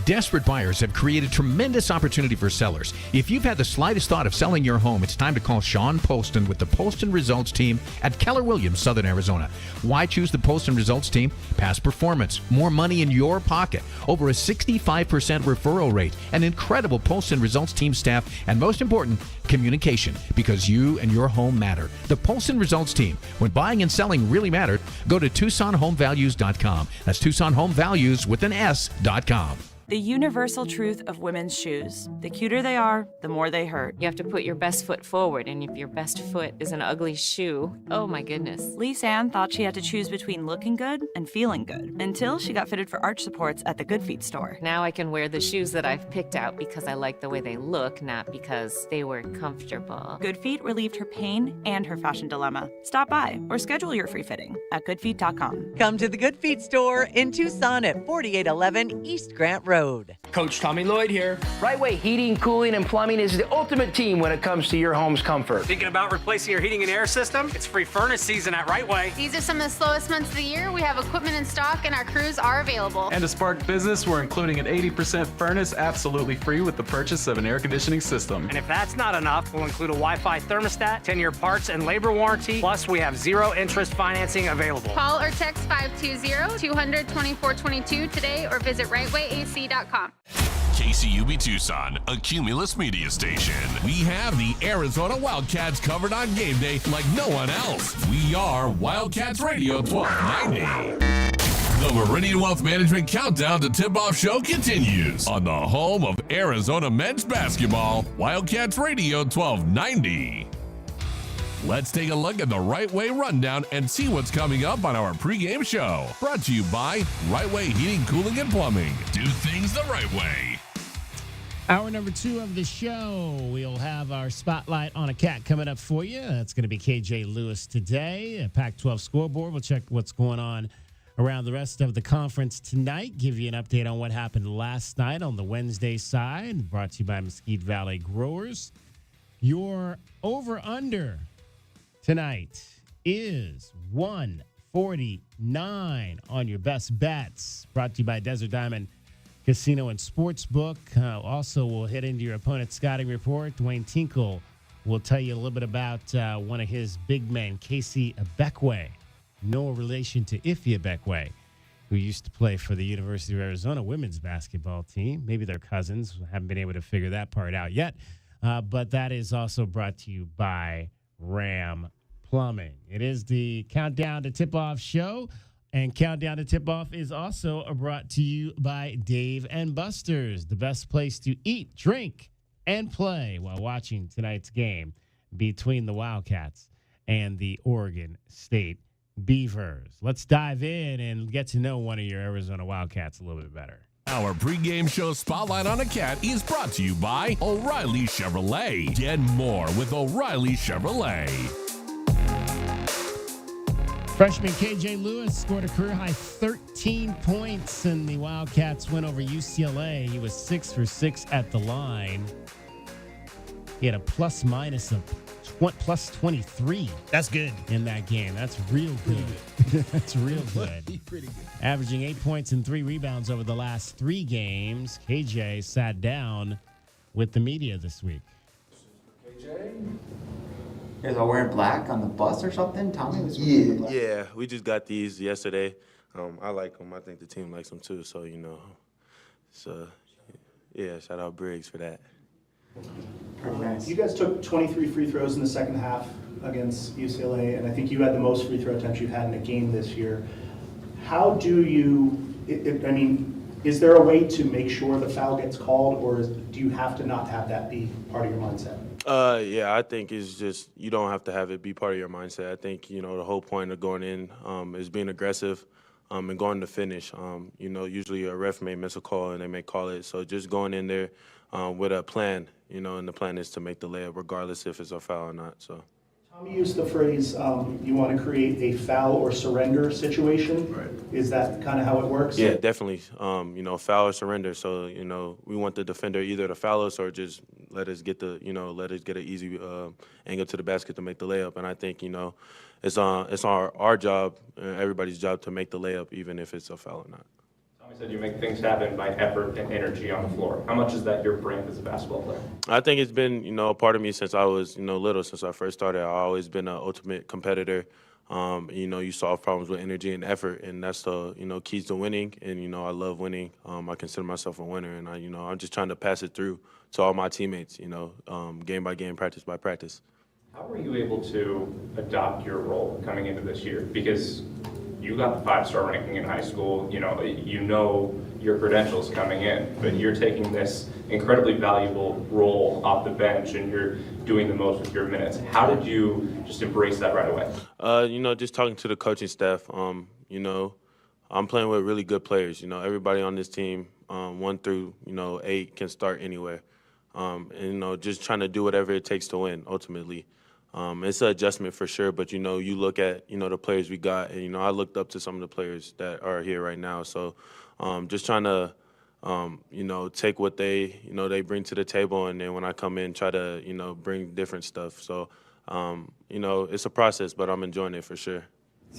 Desperate buyers have created tremendous opportunity for sellers. If you've had the slightest thought of selling your home, it's time to call Sean Poston with the Poston Results Team at Keller Williams, Southern Arizona. Why choose the Poston Results Team? Past performance, more money in your pocket, over a 65% referral rate, an incredible Poston Results Team staff, and most important, communication, because you and your home matter. The Poston Results Team. When buying and selling really matter, go to TucsonHomeValues.com. That's TucsonHomeValues with an S.com. The universal truth of women's shoes. The cuter they are, the more they hurt. You have to put your best foot forward, and if your best foot is an ugly shoe, oh my goodness. Lise Ann thought she had to choose between looking good and feeling good, until she got fitted for arch supports at the Good Feet store. Now I can wear the shoes that I've picked out because I like the way they look, not because they were comfortable. Good Feet relieved her pain and her fashion dilemma. Stop by or schedule your free fitting at goodfeet.com. Come to the Good Feet store in Tucson at 4811 East Grant Road. Coach Tommy Lloyd here. Right Way Heating, Cooling, and Plumbing is the ultimate team when it comes to your home's comfort. Thinking about replacing your heating and air system? It's free furnace season at Right Way. These are some of the slowest months of the year. We have equipment in stock and our crews are available. And to spark business, we're including an 80% furnace absolutely free with the purchase of an air conditioning system. And if that's not enough, we'll include a Wi-Fi thermostat, 10-year parts and labor warranty, plus we have 0 interest financing available. Call or text 520-200-2422 today or visit rightwayac.com. KCUB Tucson, a Cumulus media station. We have the Arizona Wildcats covered on game day like no one else. We are Wildcats Radio 1290. The Meridian Wealth Management Countdown to Tip-Off Show continues on the home of Arizona men's basketball, Wildcats Radio 1290. Let's take a look at the Right Way Rundown and see what's coming up on our pregame show. Brought to you by Right Way Heating, Cooling, and Plumbing. Do things the right way. Hour number 2 of the show, we'll have our spotlight on a cat coming up for you. That's going to be KJ Lewis today. A Pac-12 scoreboard. We'll check what's going on around the rest of the conference tonight. Give you an update on what happened last night on the Wednesday side. Brought to you by Mesquite Valley Growers. Your over-under tonight is 149 on your best bets. Brought to you by Desert Diamond Casino and Sportsbook. Also, we'll hit into your opponent's scouting report. Dwayne Tinkle will tell you a little bit about one of his big men, Casey Abekwe. No relation to Ify Abekwe, who used to play for the University of Arizona women's basketball team. Maybe they're cousins. Haven't been able to figure that part out yet. But that is also brought to you by Ram Plumbing. It is the Countdown to Tip-Off show, and Countdown to Tip-Off is also brought to you by Dave & Buster's, the best place to eat, drink, and play while watching tonight's game between the Wildcats and the Oregon State Beavers. Let's dive in and get to know one of your Arizona Wildcats a little bit better. Our pregame show Spotlight on a Cat is brought to you by O'Reilly Chevrolet. Get more with O'Reilly Chevrolet. Freshman KJ Lewis scored a career-high 13 points in the Wildcats win over UCLA. He was 6 for 6 at the line. He had a plus-minus of plus 23. That's good. In that game. That's real good. That's real good. Pretty good. Averaging 8 points and 3 rebounds over the last 3 games. KJ sat down with the media this week. KJ? You guys all wearing black on the bus or something? Tommy was Yeah, we just got these yesterday. I like him. I think the team likes him too. So, yeah, shout out Briggs for that. You guys took 23 free throws in the second half against UCLA, and I think you had the most free throw attempts you've had in a game this year. How do you, is there a way to make sure the foul gets called, or do you have to not have that be part of your mindset? Yeah, I think it's just you don't have to have it be part of your mindset. I think, the whole point of going in is being aggressive and going to finish. Usually a ref may miss a call and they may call it. So just going in there with a plan, and the plan is to make the layup regardless if it's a foul or not. So. Tommy used the phrase, you want to create a foul or surrender situation. Right. Is that kind of how it works? Yeah, definitely. Foul or surrender. So, we want the defender either to foul us or just let us get an easy angle to the basket to make the layup. And I think, it's our job, everybody's job to make the layup, even if it's a foul or not. Tommy said you make things happen by effort and energy on the floor. How much is that your brand as a basketball player? I think it's been, a part of me since I was, little. Since I first started, I've always been an ultimate competitor. You solve problems with energy and effort, and that's the, keys to winning. And, I love winning. I consider myself a winner, and I'm just trying to pass it through to all my teammates, game by game, practice by practice. How were you able to adopt your role coming into this year? Because you got the 5-star ranking in high school, you know your credentials coming in, but you're taking this incredibly valuable role off the bench and you're doing the most with your minutes. How did you just embrace that right away? Just talking to the coaching staff, I'm playing with really good players. Everybody on this team, 1 through, 8 can start anywhere. And, just trying to do whatever it takes to win, ultimately. It's an adjustment for sure, but, you look at, the players we got, and, I looked up to some of the players that are here right now. So just trying to, take what they bring to the table, and then when I come in, try to, bring different stuff. So, it's a process, but I'm enjoying it for sure.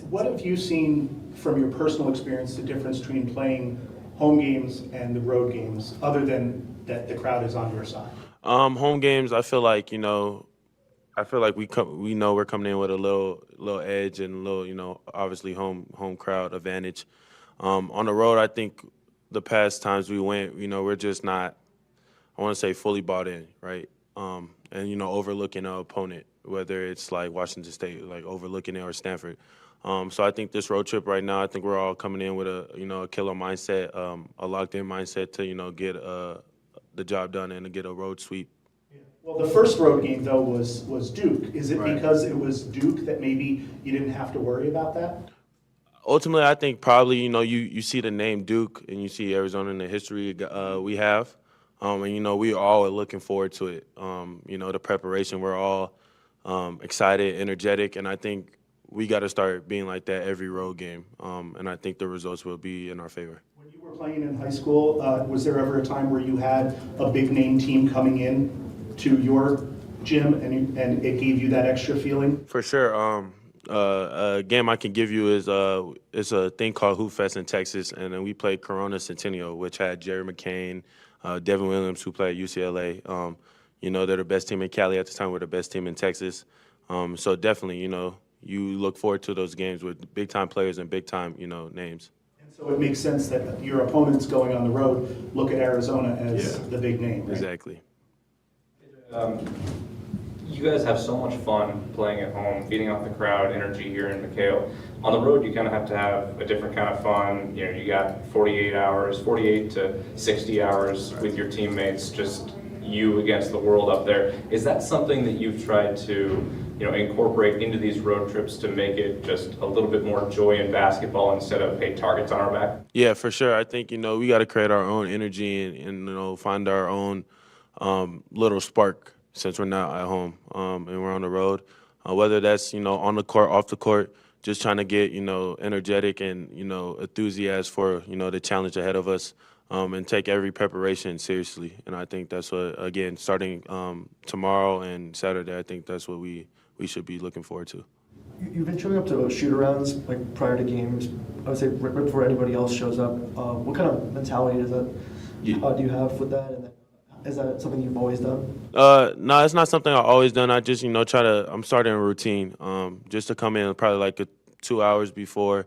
What have you seen from your personal experience, the difference between playing home games and the road games, other than that the crowd is on your side? Home games, I feel like, we know we're coming in with a little edge and a little, obviously home crowd advantage. On the road, I think the past times we went, we're just not, I want to say, fully bought in, right? And, overlooking an opponent, whether it's like Washington State, like overlooking it, or Stanford. So I think this road trip right now, I think we're all coming in with a killer mindset, a locked-in mindset to, get the job done and to get a road sweep. Well, the first road game, though, was Duke. Is it because it was Duke that maybe you didn't have to worry about that? Ultimately, I think probably, you see the name Duke and you see Arizona in the history we have. And, we all are looking forward to it. The preparation, we're all excited, energetic, and I think we got to start being like that every road game. And I think the results will be in our favor. When you were playing in high school, was there ever a time where you had a big name team coming in to your gym and it gave you that extra feeling? For sure. A game I can give you is it's a thing called Hoop Fest in Texas, and then we played Corona Centennial, which had Jerry McCain, Devin Williams, who played at UCLA. They're the best team in Cali at the time. We're the best team in Texas. So definitely, you look forward to those games with big-time players and big-time, names. And so it makes sense that your opponents going on the road look at Arizona as the big name, right? Exactly. You guys have so much fun playing at home, feeding off the crowd energy here in McHale. On the road, you kind of have to have a different kind of fun. You got 48 to 60 hours with your teammates, just you against the world up there. Is that something that you've tried to, incorporate into these road trips to make it just a little bit more joy in basketball instead of, hey, targets on our back? Yeah, for sure. I think, we got to create our own energy and find our own little spark since we're not at home and we're on the road. Whether that's, on the court, off the court, just trying to get, energetic and, enthusiastic for, the challenge ahead of us and take every preparation seriously. And I think that's what, again, starting tomorrow and Saturday, I think that's what we should be looking forward to. You've been showing up to shoot-arounds like prior to games, I would say right before anybody else shows up. What kind of mentality does that do you have with that? And is that something you've always done? No, it's not something I've always done. I just, I'm starting a routine just to come in probably like 2 hours before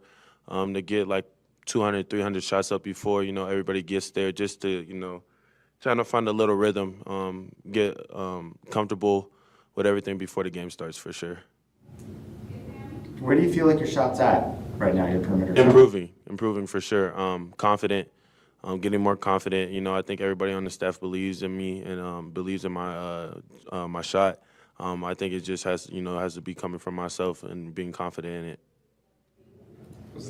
to get like 200, 300 shots up before, everybody gets there, just to, trying to find a little rhythm, get comfortable with everything before the game starts, for sure. Where do you feel like your shot's at right now, your perimeter shot? Improving for sure. Confident, getting more confident. I think everybody on the staff believes in me and believes in my shot. I think it just has to be coming from myself and being confident in it. I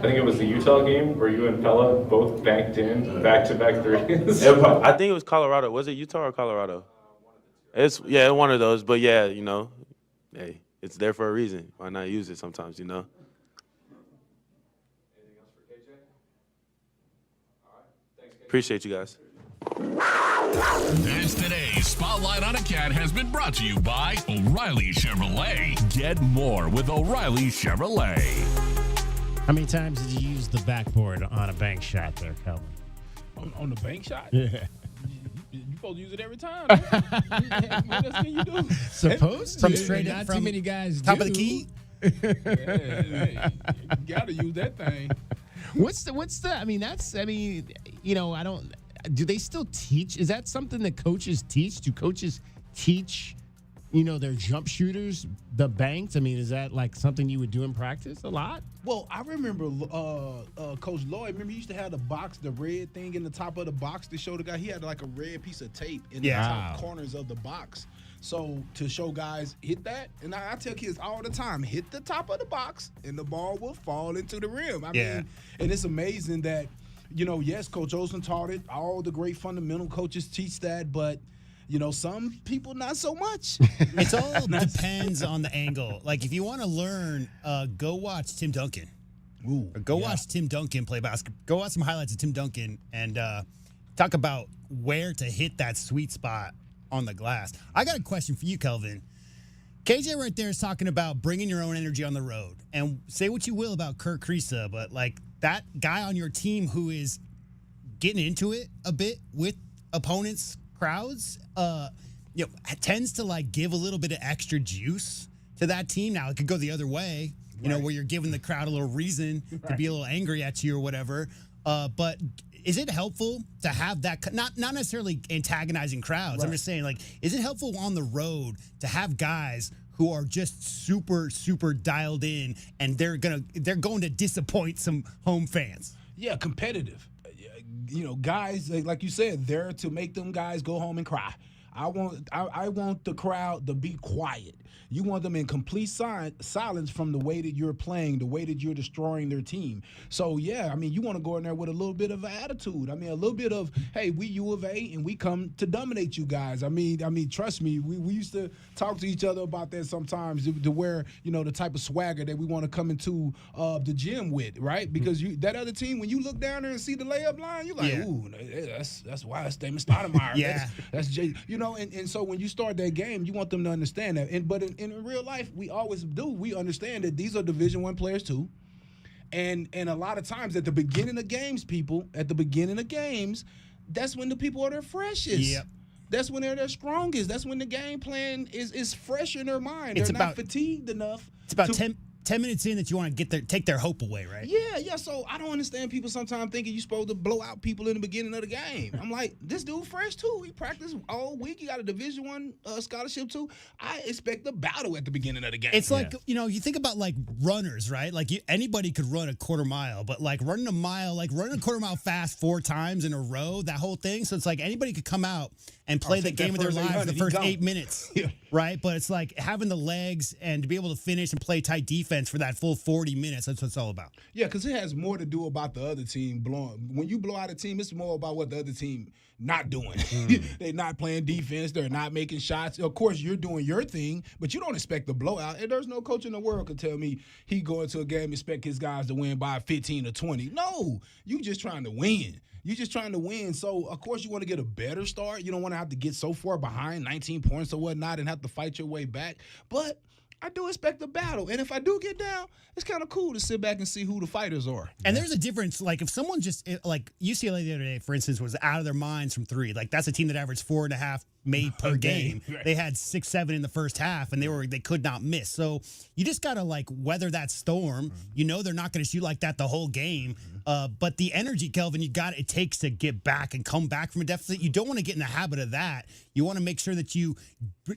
think it was the Utah game where you and Pella both banked in back-to-back threes. I think it was Colorado. Was it Utah or Colorado? It's one of those. But yeah, hey, it's there for a reason. Why not use it sometimes? Anything else for KJ? All right. Thanks, KJ. Appreciate you guys. That's today's Spotlight on a Cat has been brought to you by O'Reilly Chevrolet. Get more with O'Reilly Chevrolet. How many times did you use the backboard on a bank shot there, Kelvin? On the bank shot? Yeah. You supposed to use it every time. What else can you do? Supposed to. From straight Not from too many guys top do. of the key. Yeah, you got to use that thing. I don't, do they still teach? Is that something that coaches teach? Do coaches teach, their jump shooters the banked? Is that like something you would do in practice a lot? Well, I remember Coach Lloyd. Remember, he used to have the red thing in the top of the box to show the guy. He had like a red piece of tape in the top corners of the box. So to show guys, hit that. And I tell kids all the time, hit the top of the box and the ball will fall into the rim. I mean, and it's amazing that, yes, Coach Olsen taught it. All the great fundamental coaches teach that, but some people not so much. It's all depends on the angle. Like if you want to learn, go watch Tim Duncan. Ooh, or go watch Tim Duncan play basketball. Go watch some highlights of Tim Duncan and talk about where to hit that sweet spot on the glass. I got a question for you, Kelvin. KJ right there is talking about bringing your own energy on the road. And say what you will about Kirk Kriisa, but like that guy on your team who is getting into it a bit with opponents' crowds, tends to like give a little bit of extra juice to that team. Now it could go the other way, where you're giving the crowd a little reason to be a little angry at you or whatever. But is it helpful to have that, not necessarily antagonizing crowds? Right. I'm just saying, like, is it helpful on the road to have guys who are just super, super dialed in and they're going to disappoint some home fans? Yeah, competitive. Guys, like you said, they're to make them guys go home and cry. I want the crowd to be quiet. You want them in complete silence from the way that you're playing, the way that you're destroying their team. So, yeah, you want to go in there with a little bit of an attitude. A little bit of, hey, we U of A, and we come to dominate you guys. Trust me, we used to talk to each other about that sometimes to where, the type of swagger that we want to come into the gym with, right? Because that other team, when you look down there and see the layup line, you're like, ooh, that's why it's Damon Stoudemire. Yeah. That's Jay. And so when you start that game, you want them to understand that. But in real life, we always do. We understand that these are Division I players too. And a lot of times at the beginning of games, that's when the people are their freshest. Yep. That's when they're their strongest. That's when the game plan is fresh in their mind. They're not fatigued enough. It's about 10 minutes in that you want to take their hope away, right? Yeah. So I don't understand people sometimes thinking you're supposed to blow out people in the beginning of the game. I'm like, this dude fresh too. He practiced all week. He got a Division I scholarship too. I expect a battle at the beginning of the game. It's like, you think about like runners, right? Like anybody could run a quarter mile, but like running a quarter mile fast 4 times in a row, that whole thing. So it's like anybody could come out and play the game of their lives the first 8 minutes, right? But it's like having the legs and to be able to finish and play tight defense for that full 40 minutes. That's what it's all about. Yeah, because it has more to do about the other team blowing. When you blow out a team, it's more about what the other team not doing. They're not playing defense. They're not making shots. Of course, you're doing your thing, but you don't expect the blowout. And there's no coach in the world could tell me he go into a game and expect his guys to win by 15 or 20. No, you just trying to win. You're just trying to win. So, of course, you want to get a better start. You don't want to have to get so far behind, 19 points or whatnot, and have to fight your way back. But I do expect a battle. And if I do get down, it's kind of cool to sit back and see who the fighters are. And there's a difference. Like, if someone like UCLA the other day, for instance, was out of their minds from 3, like, that's a team that averaged 4.5 made per game. Right. They had 6, 7 in the first half, and they could not miss. So you just got to like weather that storm. You know they're not going to shoot like that the whole game. But the energy, Kelvin, it takes to get back and come back from a deficit. You don't want to get in the habit of that. You want to make sure that you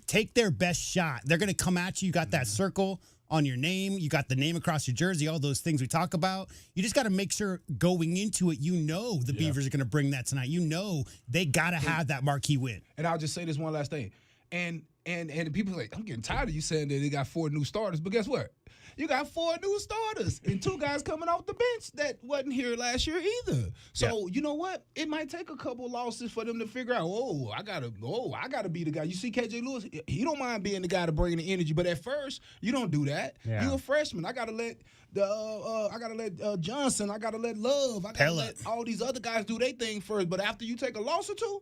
take their best shot. They're going to come at you. You got that circle on your name. You got the name across your jersey, all those things we talk about. You just got to make sure going into it, the Beavers are going to bring that tonight. They got to have that marquee win. And I'll just say this one last thing. And people are like, I'm getting tired of you saying that they got 4 new starters. But guess what? You got 4 new starters and 2 guys coming off the bench that wasn't here last year either. So you know what? It might take a couple losses for them to figure out, I gotta be the guy. You see KJ Lewis, he don't mind being the guy to bring the energy, but at first, you don't do that. Yeah. You a freshman. I gotta let Johnson, I gotta let Love, I gotta let all these other guys do their thing first. But after you take a loss or 2,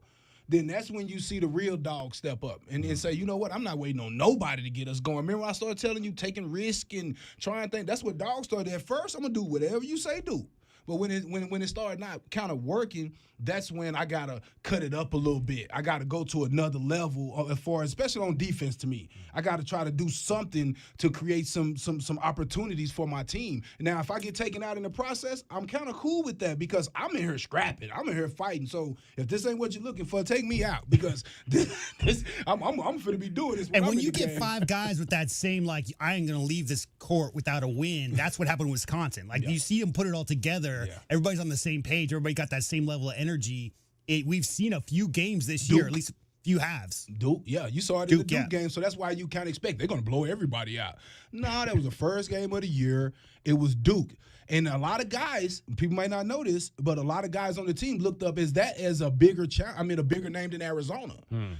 then that's when you see the real dog step up and say, you know what, I'm not waiting on nobody to get us going. Remember when I started telling you taking risk and trying things? That's what dogs started at first. I'm going to do whatever you say do. But when it started not kind of working, that's when I got to cut it up a little bit. I got to go to another level, especially on defense to me. I got to try to do something to create some opportunities for my team. Now, if I get taken out in the process, I'm kind of cool with that because I'm in here scrapping. I'm in here fighting. So if this ain't what you're looking for, take me out because I'm finna be doing this. And when you get 5 guys with that same, like, I ain't going to leave this court without a win, that's what happened in Wisconsin. Like, you see them put it all together. Yeah. Everybody's on the same page. Everybody got that same level of energy. We've seen a few games this year, at least a few halves. Duke, yeah. You saw it in the Duke game, so that's why you kind of expect they're going to blow everybody out. No, that was the first game of the year. It was Duke. And a lot of guys, people might not know this, but a lot of guys on the team looked up as a bigger a bigger name than Arizona.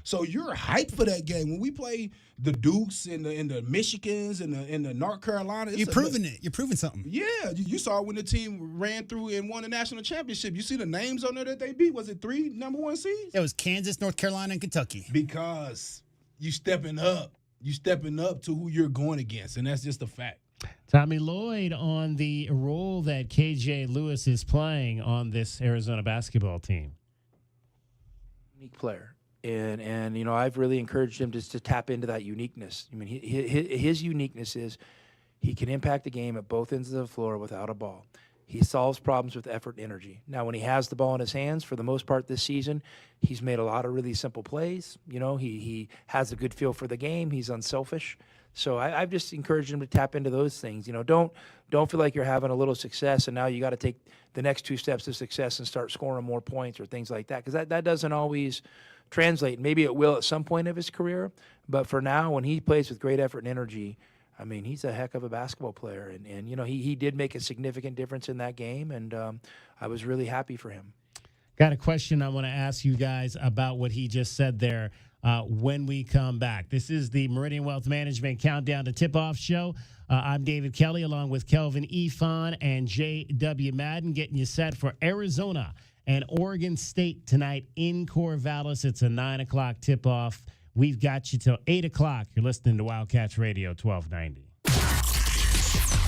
So you're hyped for that game. When we play the Dukes and the Michigans and the North Carolina, you're proving it. You're proving something. Yeah, you saw when the team ran through and won the national championship. You see the names on there that they beat. Was it 3 number 1 seeds? It was Kansas, North Carolina, and Kentucky. Because you stepping up. You stepping up to who you're going against, and that's just a fact. Tommy Lloyd on the role that KJ Lewis is playing on this Arizona basketball team. Unique player. And I've really encouraged him just to tap into that uniqueness. I mean, his uniqueness is he can impact the game at both ends of the floor without a ball. He solves problems with effort and energy. Now, when he has the ball in his hands, for the most part this season, he's made a lot of really simple plays. He has a good feel for the game. He's unselfish. So I've just encouraged him to tap into those things. Don't feel like you're having a little success and now you got to take the next 2 steps to success and start scoring more points or things like that, because that doesn't always translate. Maybe it will at some point of his career, but for now, when he plays with great effort and energy, I mean, he's a heck of a basketball player, and he did make a significant difference in that game, and I was really happy for him. Got a question I want to ask you guys about what he just said there when we come back. This is the Meridian Wealth Management Countdown to Tip-Off Show. I'm David Kelly along with Kelvin Efon and J.W. Madden getting you set for Arizona and Oregon State tonight in Corvallis. It's a 9 o'clock tip-off. We've got you till 8 o'clock. You're listening to Wildcats Radio 1290.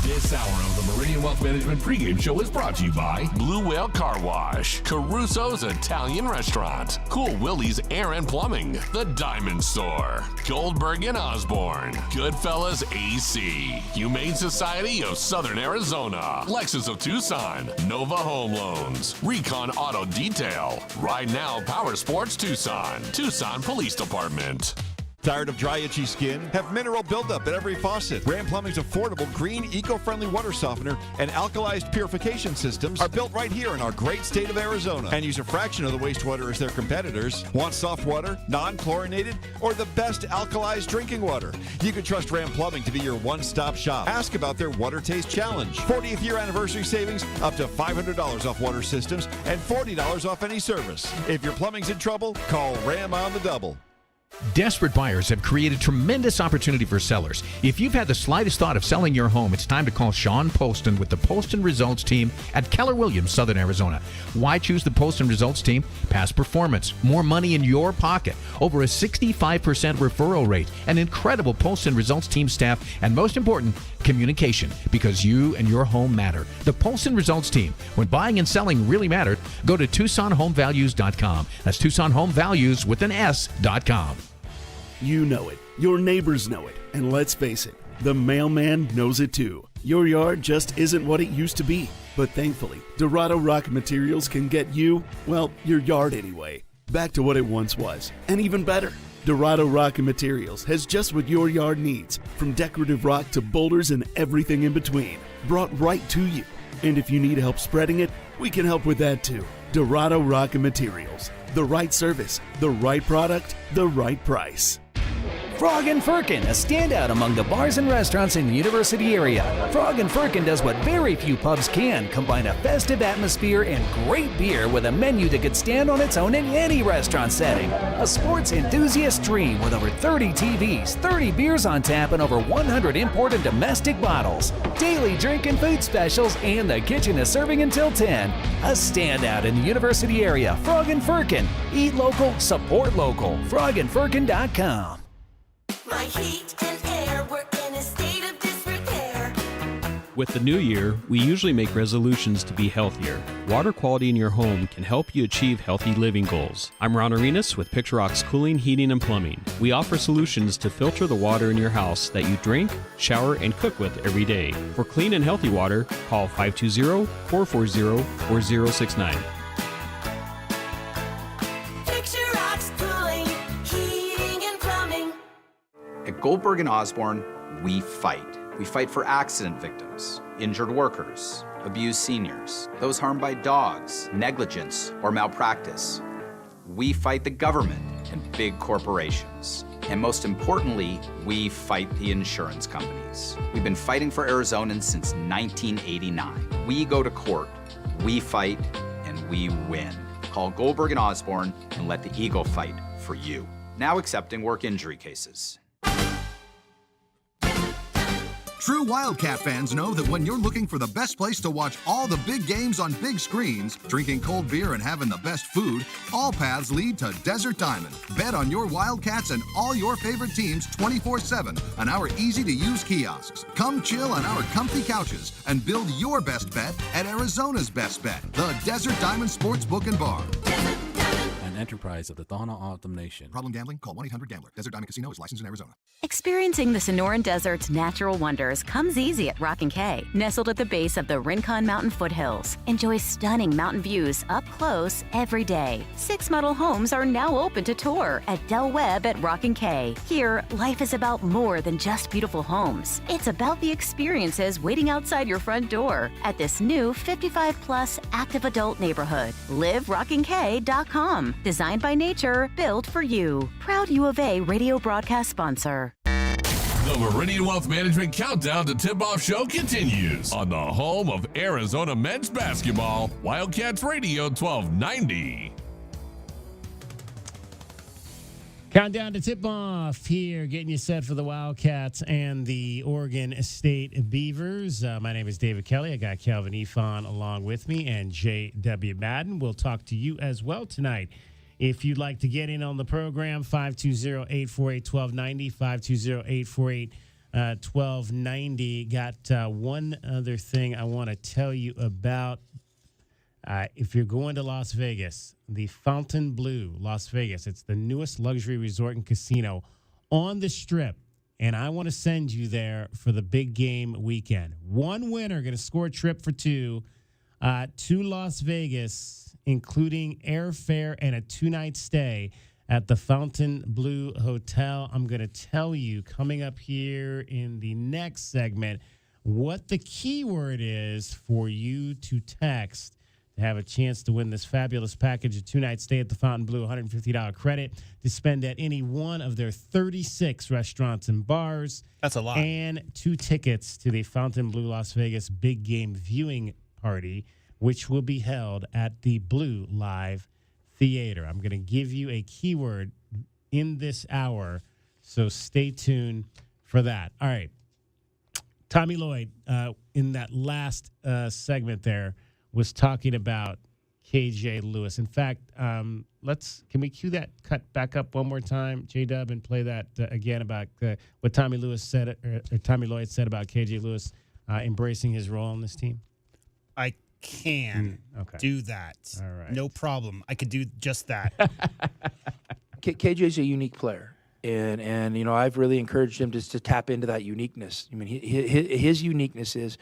This hour of the Meridian Wealth Management pregame show is brought to you by Blue Whale Car Wash, Caruso's Italian Restaurant, Cool Willie's Air and Plumbing, The Diamond Store, Goldberg and Osborne, Goodfellas AC, Humane Society of Southern Arizona, Lexus of Tucson, Nova Home Loans, Recon Auto Detail, Ride Now Power Sports Tucson, Tucson Police Department. Tired of dry, itchy skin? Have mineral buildup at every faucet. Ram Plumbing's affordable, green, eco-friendly water softener and alkalized purification systems are built right here in our great state of Arizona and use a fraction of the wastewater as their competitors. Want soft water, non-chlorinated, or the best alkalized drinking water? You can trust Ram Plumbing to be your one-stop shop. Ask about their Water Taste Challenge. 40th year anniversary savings, up to $500 off water systems and $40 off any service. If your plumbing's in trouble, call Ram on the double. Desperate buyers have created tremendous opportunity for sellers. If you've had the slightest thought of selling your home, it's time to call Sean Poston with the Poston Results Team at Keller Williams, Southern Arizona. Why choose the Poston Results Team? Past performance, more money in your pocket, over a 65% referral rate, an incredible Poston Results Team staff, and most important, communication, because you and your home matter. The Poston Results Team. When buying and selling really matter, go to TucsonHomeValues.com. That's TucsonHomeValues with an S.com. You know it. Your neighbors know it. And let's face it, the mailman knows it too. Your yard just isn't what it used to be. But thankfully, Dorado Rock Materials can get you, well, your yard anyway, back to what it once was. And even better. Dorado Rock Materials has just what your yard needs, from decorative rock to boulders and everything in between, brought right to you. And if you need help spreading it, we can help with that too. Dorado Rock Materials. The right service, the right product, the right price. Frog and Firkin, a standout among the bars and restaurants in the University area. Frog and Firkin does what very few pubs can, combine a festive atmosphere and great beer with a menu that could stand on its own in any restaurant setting. A sports enthusiast dream with over 30 TVs, 30 beers on tap, and over 100 import and domestic bottles. Daily drink and food specials, and the kitchen is serving until 10. A standout in the University area. Frog and Firkin. Eat local, support local. frogandfirkin.com. My heat and air were in a state of disrepair. With the new year, we usually make resolutions to be healthier. Water quality in your home can help you achieve healthy living goals. I'm Ron Arenas with Picturox Cooling, Heating, and Plumbing. We offer solutions to filter the water in your house that you drink, shower, and cook with every day. For clean and healthy water, call 520-440-4069. At Goldberg and Osborne, we fight. We fight for accident victims, injured workers, abused seniors, those harmed by dogs, negligence, or malpractice. We fight the government and big corporations. And most importantly, we fight the insurance companies. We've been fighting for Arizonans since 1989. We go to court, we fight, and we win. Call Goldberg and Osborne and let the Eagle fight for you. Now accepting work injury cases. True Wildcat fans know that when you're looking for the best place to watch all the big games on big screens, drinking cold beer and having the best food, all paths lead to Desert Diamond. Bet on your Wildcats and all your favorite teams 24/7 on our easy-to-use kiosks. Come chill on our comfy couches and build your best bet at Arizona's best bet, the Desert Diamond Sportsbook and Bar. An enterprise of the Tohono O'odham Nation. Problem gambling? Call 1-800-GAMBLER. Desert Diamond Casino is licensed in Arizona. Experiencing the Sonoran Desert's natural wonders comes easy at Rockin' Cay. Nestled at the base of the Rincon Mountain foothills, enjoy stunning mountain views up close every day. 6 model homes are now open to tour at Del Webb at Rockin' Cay. Here, life is about more than just beautiful homes. It's about the experiences waiting outside your front door at this new 55-plus active adult neighborhood. LiveRockinCay.com. Designed by nature, built for you. Proud U of A radio broadcast sponsor. The Meridian Wealth Management Countdown to Tip-Off Show continues on the home of Arizona men's basketball, Wildcats Radio 1290. Countdown to tip-off here, getting you set for the Wildcats and the Oregon State Beavers. My name is David Kelly. I got Calvin Efon along with me and J.W. Madden. We'll talk to you as well tonight. If you'd like to get in on the program, 520-848-1290, 520-848-1290. Got one other thing I want to tell you about. If you're going to Las Vegas, the Fontainebleau, Las Vegas, it's the newest luxury resort and casino on the Strip. And I want to send you there for the big game weekend. One winner going to score a trip for two to Las Vegas, including airfare and a 2-night stay at the Fontainebleau Hotel. I'm going to tell you coming up here in the next segment what the keyword is for you to text to have a chance to win this fabulous package, a 2-night stay at the Fontainebleau, $150 credit to spend at any one of their 36 restaurants and bars. That's a lot. And 2 tickets to the Fontainebleau Las Vegas big game viewing party, which will be held at the Blue Live Theater. I'm going to give you a keyword in this hour, so stay tuned for that. All right. Tommy Lloyd, in that last segment there, was talking about KJ Lewis. In fact, Can we cue that cut back up one more time, J-Dub, and play that again about what Tommy Lloyd said about KJ Lewis embracing his role on this team? I can do that. All right. No problem. I could do just that. KJ's a unique player. And I've really encouraged him just to tap into that uniqueness. I mean, his uniqueness is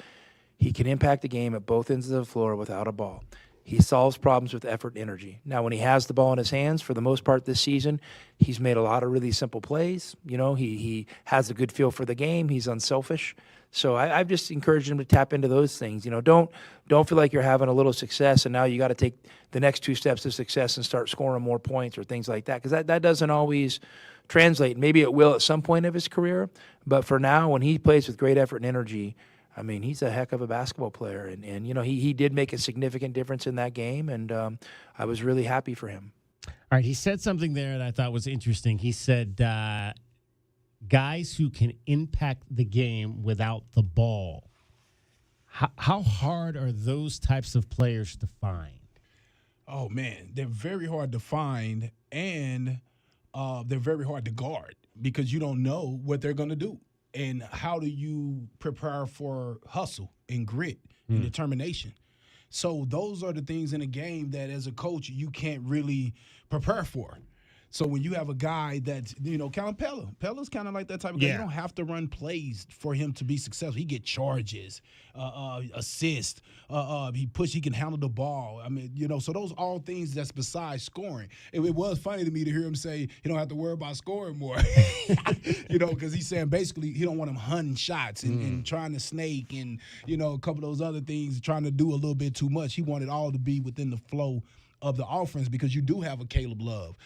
he can impact the game at both ends of the floor without a ball. He solves problems with effort and energy. Now, when he has the ball in his hands, for the most part this season, he's made a lot of really simple plays. He has a good feel for the game. He's unselfish. So I've just encouraged him to tap into those things. Don't feel like you're having a little success and now you got to take the next 2 steps to success and start scoring more points or things like that, because that doesn't always translate. Maybe it will at some point of his career, but for now, when he plays with great effort and energy, I mean, he's a heck of a basketball player, and he did make a significant difference in that game, and I was really happy for him. All right, he said something there that I thought was interesting. He said guys who can impact the game without the ball. How hard are those types of players to find? Oh, man, they're very hard to find, and they're very hard to guard because you don't know what they're going to do. And how do you prepare for hustle and grit and determination? So those are the things in a game that as a coach you can't really prepare for. So when you have a guy that's, kind of Pella's kind of like that type of guy. You don't have to run plays for him to be successful. He get charges, assists. He can handle the ball. I mean, so those all things that's besides scoring. It was funny to me to hear him say he don't have to worry about scoring more, because he's saying basically he don't want him hunting shots and trying to snake and, a couple of those other things, trying to do a little bit too much. He wanted all to be within the flow of the offense, because you do have a Caleb Love,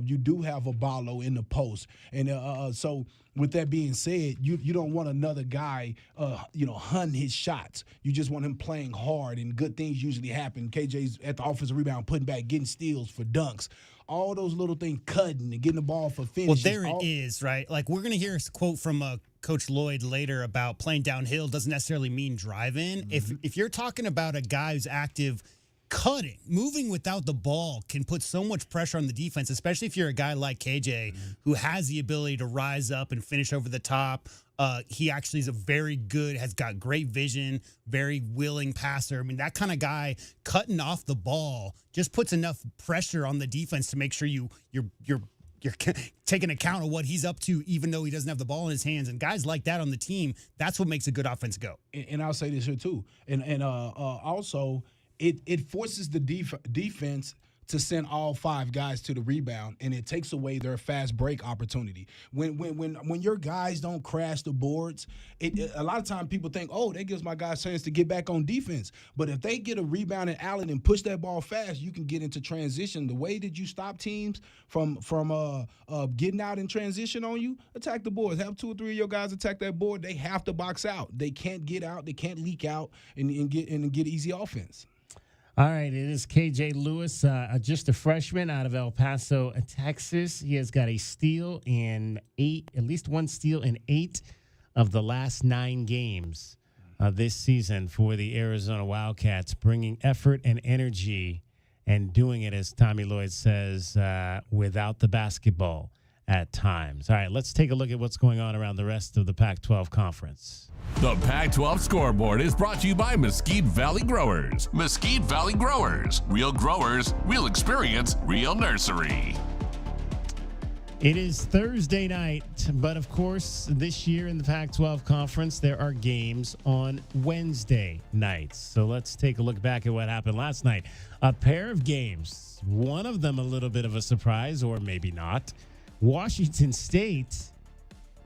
you do have a Ballo in the post, and so with that being said, you don't want another guy, hunting his shots. You just want him playing hard, and good things usually happen. KJ's at the offensive rebound, putting back, getting steals for dunks. All those little things, cutting and getting the ball for finishes. Well, there it is, right? Like, we're going to hear a quote from Coach Lloyd later about playing downhill doesn't necessarily mean driving. If you're talking about a guy who's active, cutting, moving without the ball can put so much pressure on the defense, especially if you're a guy like KJ who has the ability to rise up and finish over the top. He actually is has got great vision, very willing passer. I mean, that kind of guy cutting off the ball just puts enough pressure on the defense to make sure you're taking account of what he's up to, even though he doesn't have the ball in his hands. And guys like that on the team, that's what makes a good offense go. And I'll say this here too, and also. It forces the defense to send all 5 guys to the rebound, and it takes away their fast break opportunity. When your guys don't crash the boards, a lot of times people think, oh, that gives my guys a chance to get back on defense. But if they get a rebound and Allen and push that ball fast, you can get into transition. The way that you stop teams from getting out in transition on you, attack the boards. Have 2 or 3 of your guys attack that board. They have to box out. They can't get out. They can't leak out and get easy offense. All right, it is KJ Lewis, just a freshman out of El Paso, Texas. He has got a steal in at least 1 steal in 8 of the last 9 games this season for the Arizona Wildcats, bringing effort and energy and doing it, as Tommy Lloyd says, without the basketball at times. All right, let's take a look at what's going on around the rest of the Pac-12 conference. The Pac-12 scoreboard is brought to you by Mesquite Valley Growers. Mesquite Valley Growers. Real growers, real experience, real nursery. It is Thursday night, but of course, this year in the Pac-12 conference, there are games on Wednesday nights. So let's take a look back at what happened last night. A pair of games, one of them a little bit of a surprise, or maybe not. Washington State,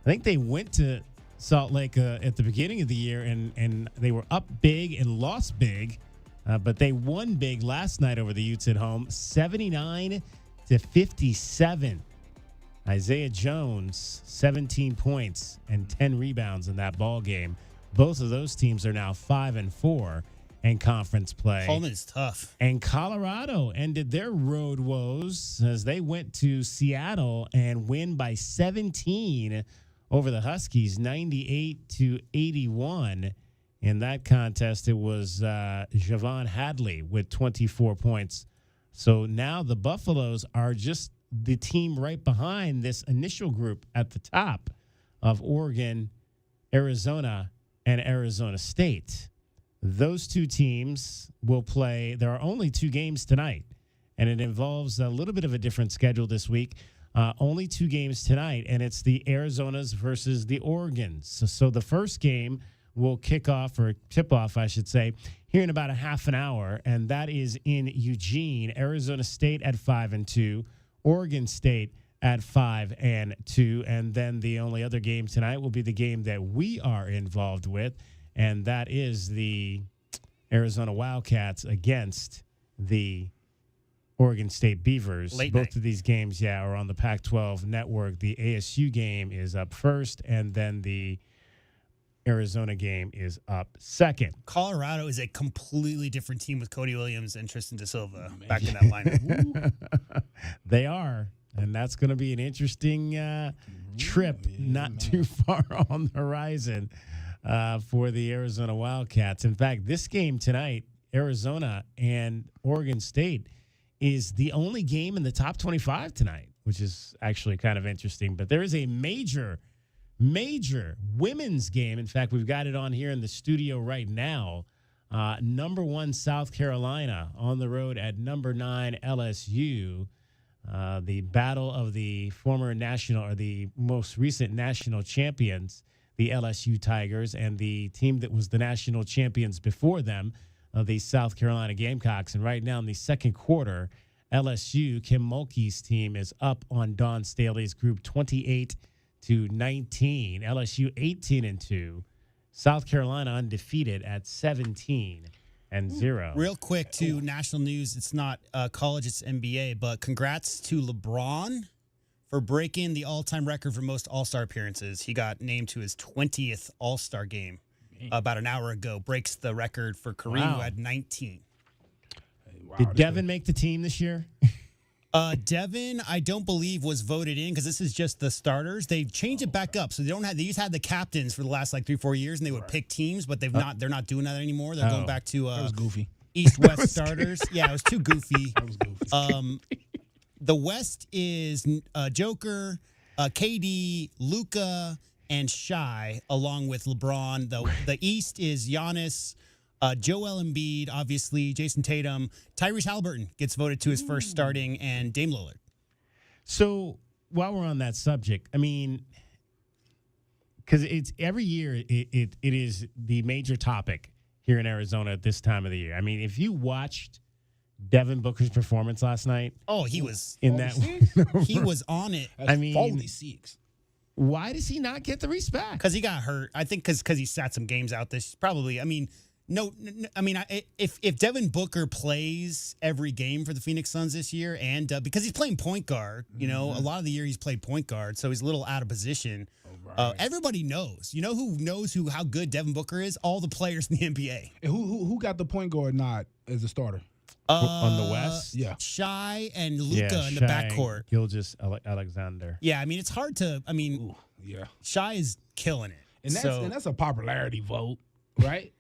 I think they went to Salt Lake at the beginning of the year, and they were up big and lost big, but they won big last night over the Utes at home, 79-57. Isaiah Jones, 17 points and 10 rebounds in that ball game. Both of those teams are now 5-4 in conference play. Coleman is tough. And Colorado ended their road woes as they went to Seattle and win by 17 over the Huskies, 98-81. In that contest, it was Javon Hadley with 24 points So now the Buffaloes are just the team right behind this initial group at the top of Oregon, Arizona, and Arizona State. Those two teams will play. There are only 2 games tonight, and it involves a little bit of a different schedule this week. Only 2 games tonight, and it's the Arizonas versus the Oregons. So the first game will kick off, or tip off, I should say, here in about a half an hour, and that is in Eugene. Arizona State at 5-2, Oregon State at 5-2, and then the only other game tonight will be the game that we are involved with, and that is the Arizona Wildcats against the Oregon State Beavers. Both of these games, are on the Pac-12 network. The ASU game is up first, and then the Arizona game is up second. Colorado is a completely different team with Cody Williams and Tristan Da Silva back in that lineup. They are, and that's going to be an interesting trip not too far on the horizon for the Arizona Wildcats. In fact, this game tonight, Arizona and Oregon State, is the only game in the top 25 tonight, which is actually kind of interesting. But there is a major women's game. In fact, we've got it on here in the studio right now. Number 1 South Carolina on the road at number 9 LSU. The battle of the former national, or the most recent national champions, the LSU Tigers, and the team that was the national champions before them, the South Carolina Gamecocks. And right now in the second quarter, LSU, Kim Mulkey's team, is up on Dawn Staley's group 28-19. LSU 18-2. South Carolina undefeated at 17-0. Real quick to national news. It's not college, it's NBA, but congrats to LeBron for breaking the all-time record for most All-Star appearances. He got named to his 20th All-Star game about an hour ago. Breaks the record for Kareem, who had 19. Did Devin make the team this year? Devin, I don't believe, was voted in because this is just the starters. They've changed it back up, so they used to have the captains for the last 3-4 years, and they would pick teams, but they're not doing that anymore. They're going back to that was goofy. East-West starters. Yeah, it was too goofy. That was goofy. The West is Joker, KD, Luka, and Shai, along with LeBron. The East is Giannis, Joel Embiid, obviously, Jason Tatum. Tyrese Halliburton gets voted to his first starting, and Dame Lillard. So while we're on that subject, I mean, because it's every year it is the major topic here in Arizona at this time of the year. I mean, if you watched Devin Booker's performance last night, he was in that. He was on it. I mean, 46. Why does he not get the respect? Because he got hurt. I think because he sat some games out. This probably. I mean. No, I mean, if Devin Booker plays every game for the Phoenix Suns this year, and because he's playing point guard, a lot of the year he's played point guard, so he's a little out of position. Everybody knows. You know who knows how good Devin Booker is? All the players in the NBA. And who got the point guard nod as a starter? On the West? Yeah. Shai and Luka in the backcourt. Gilgeous Alexander. Yeah, I mean, it's hard to, Shai is killing it. And that's a popularity vote, right?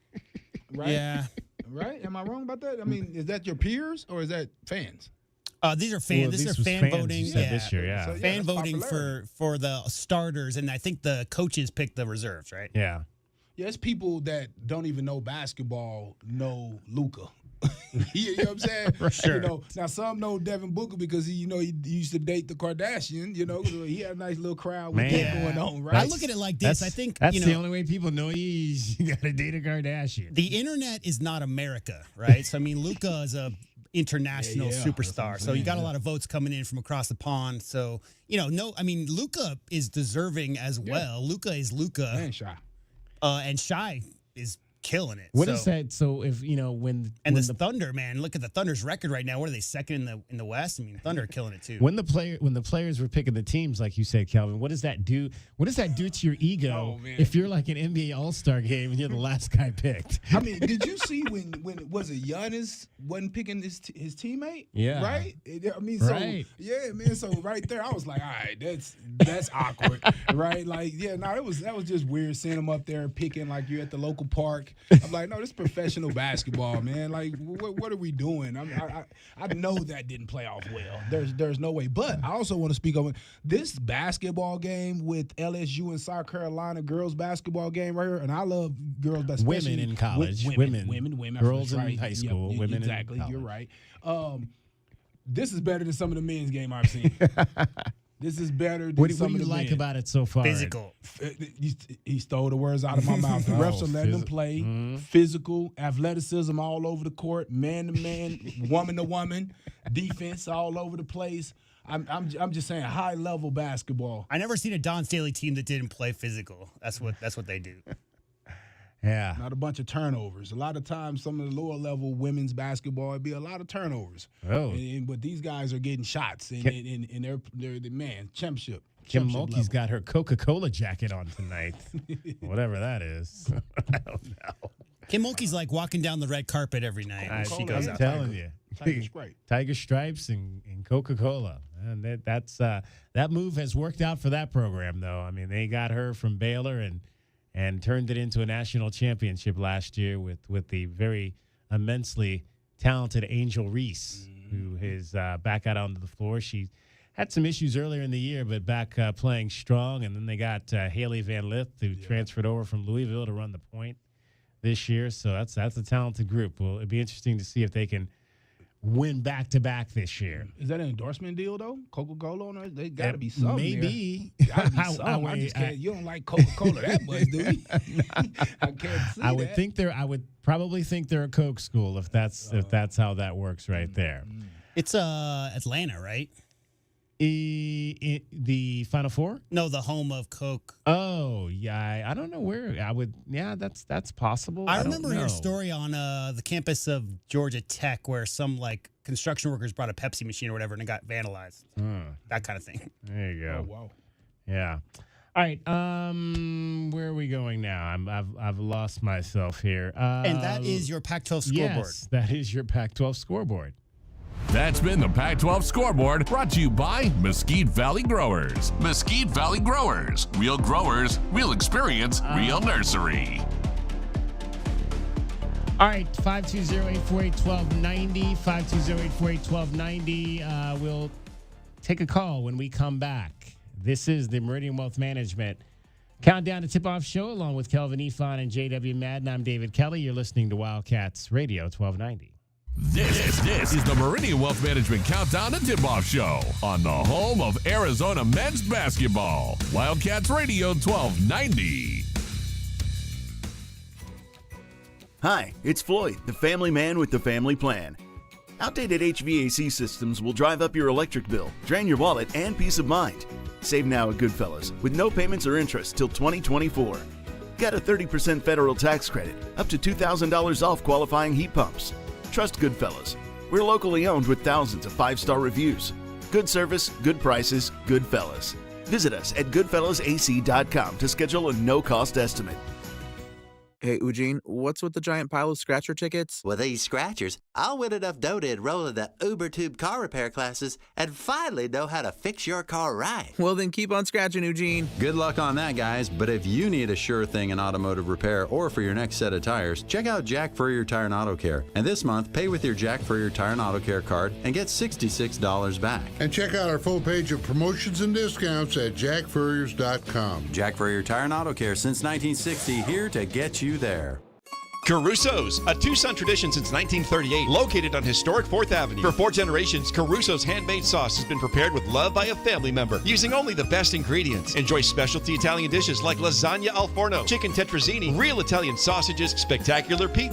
Right? Yeah. Right? Am I wrong about that? I mean, is that your peers or is that fans? These are fans. This is fan voting. This year, So, fan that's voting popularity. for the starters, and I think the coaches pick the reserves, right? Yeah. Yeah, it's people that don't even know basketball know Luka. You know what I'm saying? Sure. Now some know Devin Booker because he used to date the Kardashian. He had a nice little crowd with that going on, right? I look at it like this. I think that's the only way people know you got to date a Kardashian. The internet is not America, right? So I mean, Luka is a international superstar. So you got a lot of votes coming in from across the pond. So Luka is deserving as well. Luka is Luka, and Shai is killing it. What is that? So if when the Thunder, man, look at the Thunder's record right now. What are they, second in the West? I mean, Thunder are killing it too. When the players were picking the teams, like you said, Calvin, what does that do? What does that do to your ego if you're like an NBA All-Star game and you're the last guy picked? I mean, did you see when was it Giannis wasn't picking his teammate? Yeah. Right. I mean, right. Yeah, man. So right there, I was like, all right, that's awkward, right? Like, that was just weird seeing him up there picking like you're at the local park. I'm like, no, this is professional basketball, man. Like, what are we doing? I know that didn't play off well. There's no way. But I also want to speak on this basketball game with LSU and South Carolina girls basketball game right here. And I love girls basketball. Women in college. Women. Girls That's right. in high school. Yep, women exactly. in college. You're right. This is better than some of the men's game I've seen. This is better than What some do of you the like men. about it so far? Physical. He stole the words out of my mouth. The refs are letting them play. Physical, athleticism all over the court, man to man, woman to woman, defense all over the place. I'm just saying high level basketball. I never seen a Don Staley team that didn't play physical. That's what they do. Yeah. Not a bunch of turnovers. A lot of times, some of the lower level women's basketball, it'd be a lot of turnovers. Oh. But these guys are getting shots, and they're the man championship. Kim championship Mulkey's level. got her Coca-Cola jacket on tonight. Whatever that is. I don't know. Kim Mulkey's like walking down the red carpet every night. She goes I'm out. telling you. Tiger Stripes and Coca-Cola. And that's that move has worked out for that program, though. I mean, they got her from Baylor and turned it into a national championship last year with the very immensely talented Angel Reese, who is back out onto the floor. She had some issues earlier in the year, but back playing strong. And then they got Haley Van Lith, who transferred over from Louisville to run the point this year. So that's a talented group. Well, it'd be interesting to see if they can win back-to-back this year. Is that an endorsement deal, though? Coca-Cola on it? They got to be something Maybe. there. Gotta be something. I just can't. You don't like Coca-Cola that much, do you? I can't see I would that. think I would probably think they're a Coke school if that's how that works right there. It's Atlanta, right? The Final Four? No, the home of Coke. Oh, yeah. I don't know where I would. Yeah, that's possible. I don't remember hearing a know. story on the campus of Georgia Tech where some like construction workers brought a Pepsi machine or whatever and it got vandalized. That kind of thing. There you go. Oh, wow. Yeah. All right. Where are we going now? I've lost myself here. And that is your Pac-12 scoreboard. Yes, that is your Pac-12 scoreboard. That's been the Pac-12 Scoreboard, brought to you by Mesquite Valley Growers. Mesquite Valley Growers. Real growers, real experience, real nursery. All right, 520-848-1290, 520-848-1290. We'll take a call when we come back. This is the Meridian Wealth Management Countdown to Tip-Off Show, along with Kelvin Efon and J.W. Madden. I'm David Kelly. You're listening to Wildcats Radio 1290. This is the Meridian Wealth Management Countdown to Tip-Off Show on the home of Arizona men's basketball. Wildcats Radio 1290. Hi, it's Floyd, the family man with the family plan. Outdated HVAC systems will drive up your electric bill, drain your wallet, and peace of mind. Save now at Goodfellas with no payments or interest till 2024. Got a 30% federal tax credit, up to $2,000 off qualifying heat pumps. Trust Goodfellas. We're locally owned with thousands of 5-star reviews. Good service, good prices, Goodfellas. Visit us at goodfellasac.com to schedule a no-cost estimate. Hey, Eugene, what's with the giant pile of scratcher tickets? With these scratchers, I'll win enough dough to enroll in the UberTube car repair classes and finally know how to fix your car right. Well, then keep on scratching, Eugene. Good luck on that, guys. But if you need a sure thing in automotive repair or for your next set of tires, check out Jack Furrier Tire and Auto Care. And this month, pay with your Jack Furrier Tire and Auto Care card and get $66 back. And check out our full page of promotions and discounts at jackfurriers.com. Jack Furrier Tire and Auto Care since 1960, here to get you there. Caruso's, a Tucson tradition since 1938, located on historic 4th Avenue. For 4 generations, Caruso's handmade sauce has been prepared with love by a family member, using only the best ingredients. Enjoy specialty Italian dishes like lasagna al forno, chicken tetrazzini, real Italian sausages, spectacular pizza,